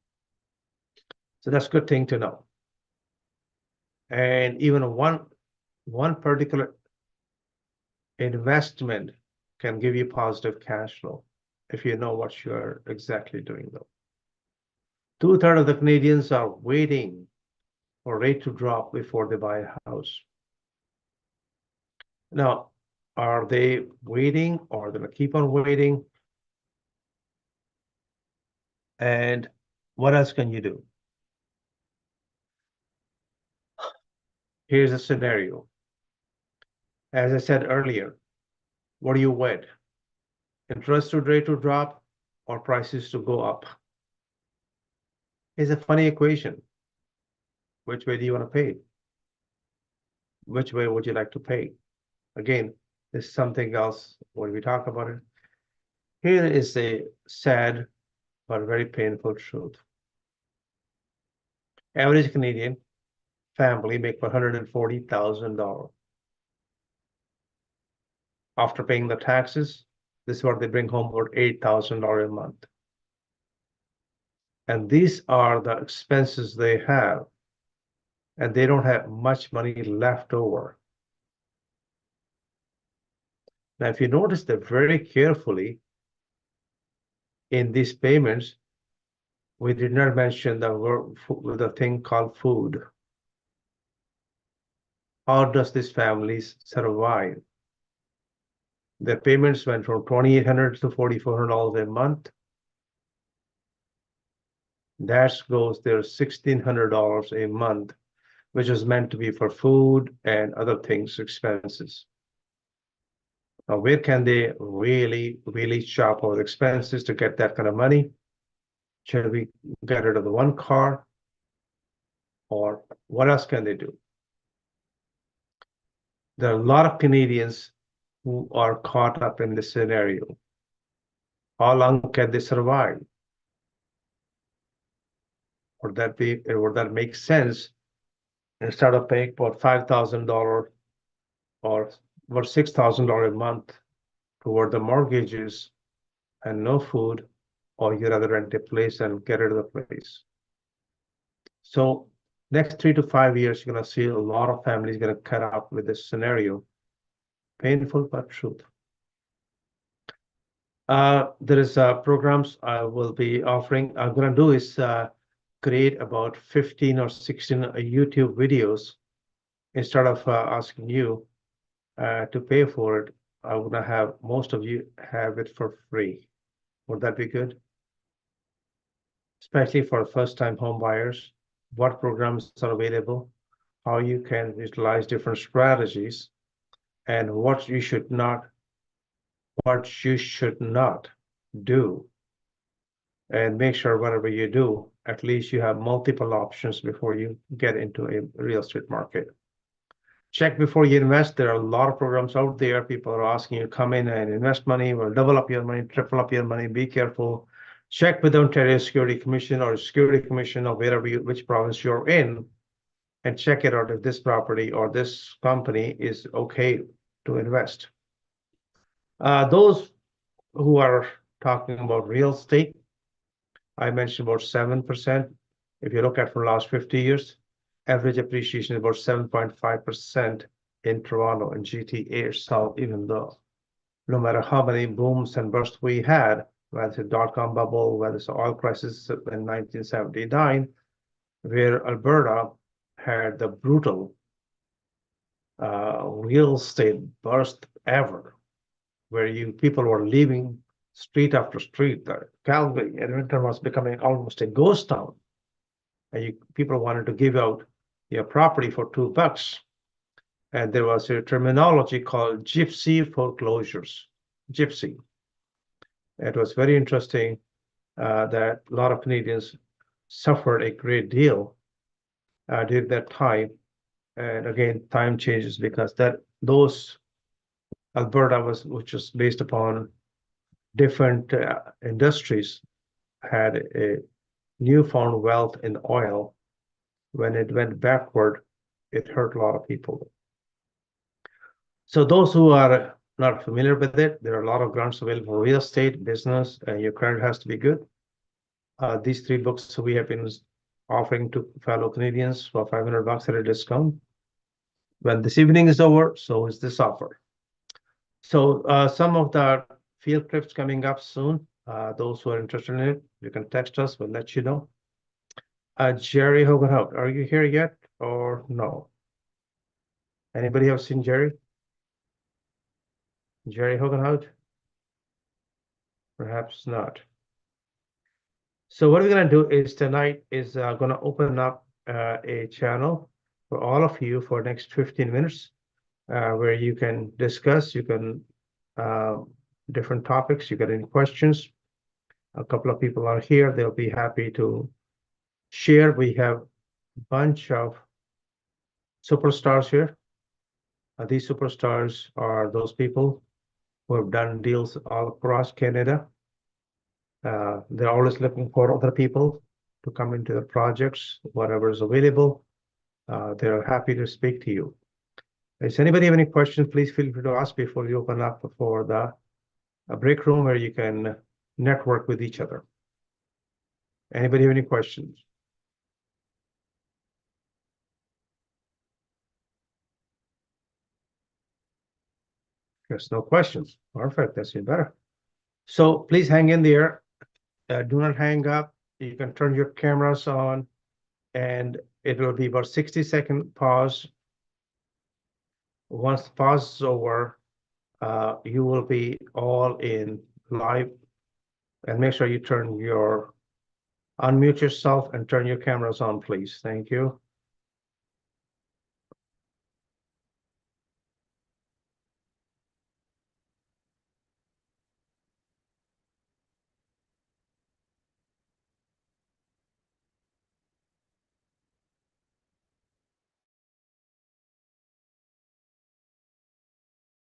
So that's a good thing to know. And even one particular investment can give you positive cash flow if you know what you're exactly doing, though. 2/3 of the Canadians are waiting for rate to drop before they buy a house. Now, are they waiting or they're gonna keep on waiting? And what else can you do? Here's a scenario. As I said earlier, what do you wed? Interest rate to drop or prices to go up? It's a funny equation. Which way do you want to pay? Which way would you like to pay? Again, there's something else when we talk about it. Here is a sad but very painful truth. Average Canadian family make $140,000. After paying the taxes, this is what they bring home, about $8,000 a month. And these are the expenses they have, and they don't have much money left over. Now, if you notice that very carefully in these payments, we did not mention the thing called food. How does these families survive? Their payments went from $2,800 to $4,400 a month. That goes their $1,600 a month, which is meant to be for food and other things, expenses. Now, where can they really chop over expenses to get that kind of money? Should we get rid of the one car? Or what else can they do? There are a lot of Canadians who are caught up in this scenario. How long can they survive? Would that make sense? Instead of paying about $5,000 or about $6,000 a month toward the mortgages and no food, or you rather rent a place and get rid of the place. So next 3 to 5 years, you're going to see a lot of families going to cut out with this scenario. Painful but truth. There is programs I will be offering. I'm going to do is create about 15 or 16 YouTube videos. Instead of asking you to pay for it, I'm going to have most of you have it for free. Would that be good? Especially for first-time home buyers, what programs are available, how you can utilize different strategies, and what you should not do. And make sure whatever you do, at least you have multiple options before you get into a real estate market. Check before you invest. There are a lot of programs out there. People are asking you to come in and invest money, or double up your money, triple up your money. Be careful. Check with the Ontario Security Commission or Security Commission or which province you're in, and check it out if this property or this company is okay to invest. Those who are talking about real estate, I mentioned about 7%. If you look at for the last 50 years, average appreciation is about 7.5% in Toronto and GTA itself, even though no matter how many booms and bursts we had, whether it's a dot-com bubble, whether it's the oil crisis in 1979, where Alberta had the brutal real estate burst ever, where people were leaving street after street. Calgary, Edmonton was becoming almost a ghost town. And people wanted to give out your property for $2. And there was a terminology called gypsy foreclosures. Gypsy. It was very interesting that a lot of Canadians suffered a great deal during that time. And again, time changes because those Alberta which was based upon different industries, had a newfound wealth in oil. When it went backward, it hurt a lot of people. So those who are not familiar with it, there are a lot of grants available for real estate, business, and your credit has to be good. These 3 books we have been offering to fellow Canadians for $500 at a discount. When this evening is over, so is this offer. So some of the field trips coming up soon. Those who are interested in it, you can text us, we'll let you know. Jerry Hogenhout, are you here yet or no? Anybody have seen Jerry? Jerry Hogenhout? Perhaps not. So what we're gonna do is tonight is gonna open up a channel for all of you for next 15 minutes where you can discuss, you can different topics, you got any questions. A couple of people are here, they'll be happy to share. We have a bunch of superstars here. These superstars are those people who have done deals all across Canada. They're always looking for other people to come into the projects, whatever is available. They're happy to speak to you. Does anybody have any questions? Please feel free to ask before you open up for the break room where you can network with each other. Anybody have any questions? There's no questions. Perfect. That's even better. So please hang in there. Do not hang up. You can turn your cameras on and it will be about 60-second pause. Once the pause is over, you will be all in live, and make sure you unmute yourself and turn your cameras on, please. Thank you.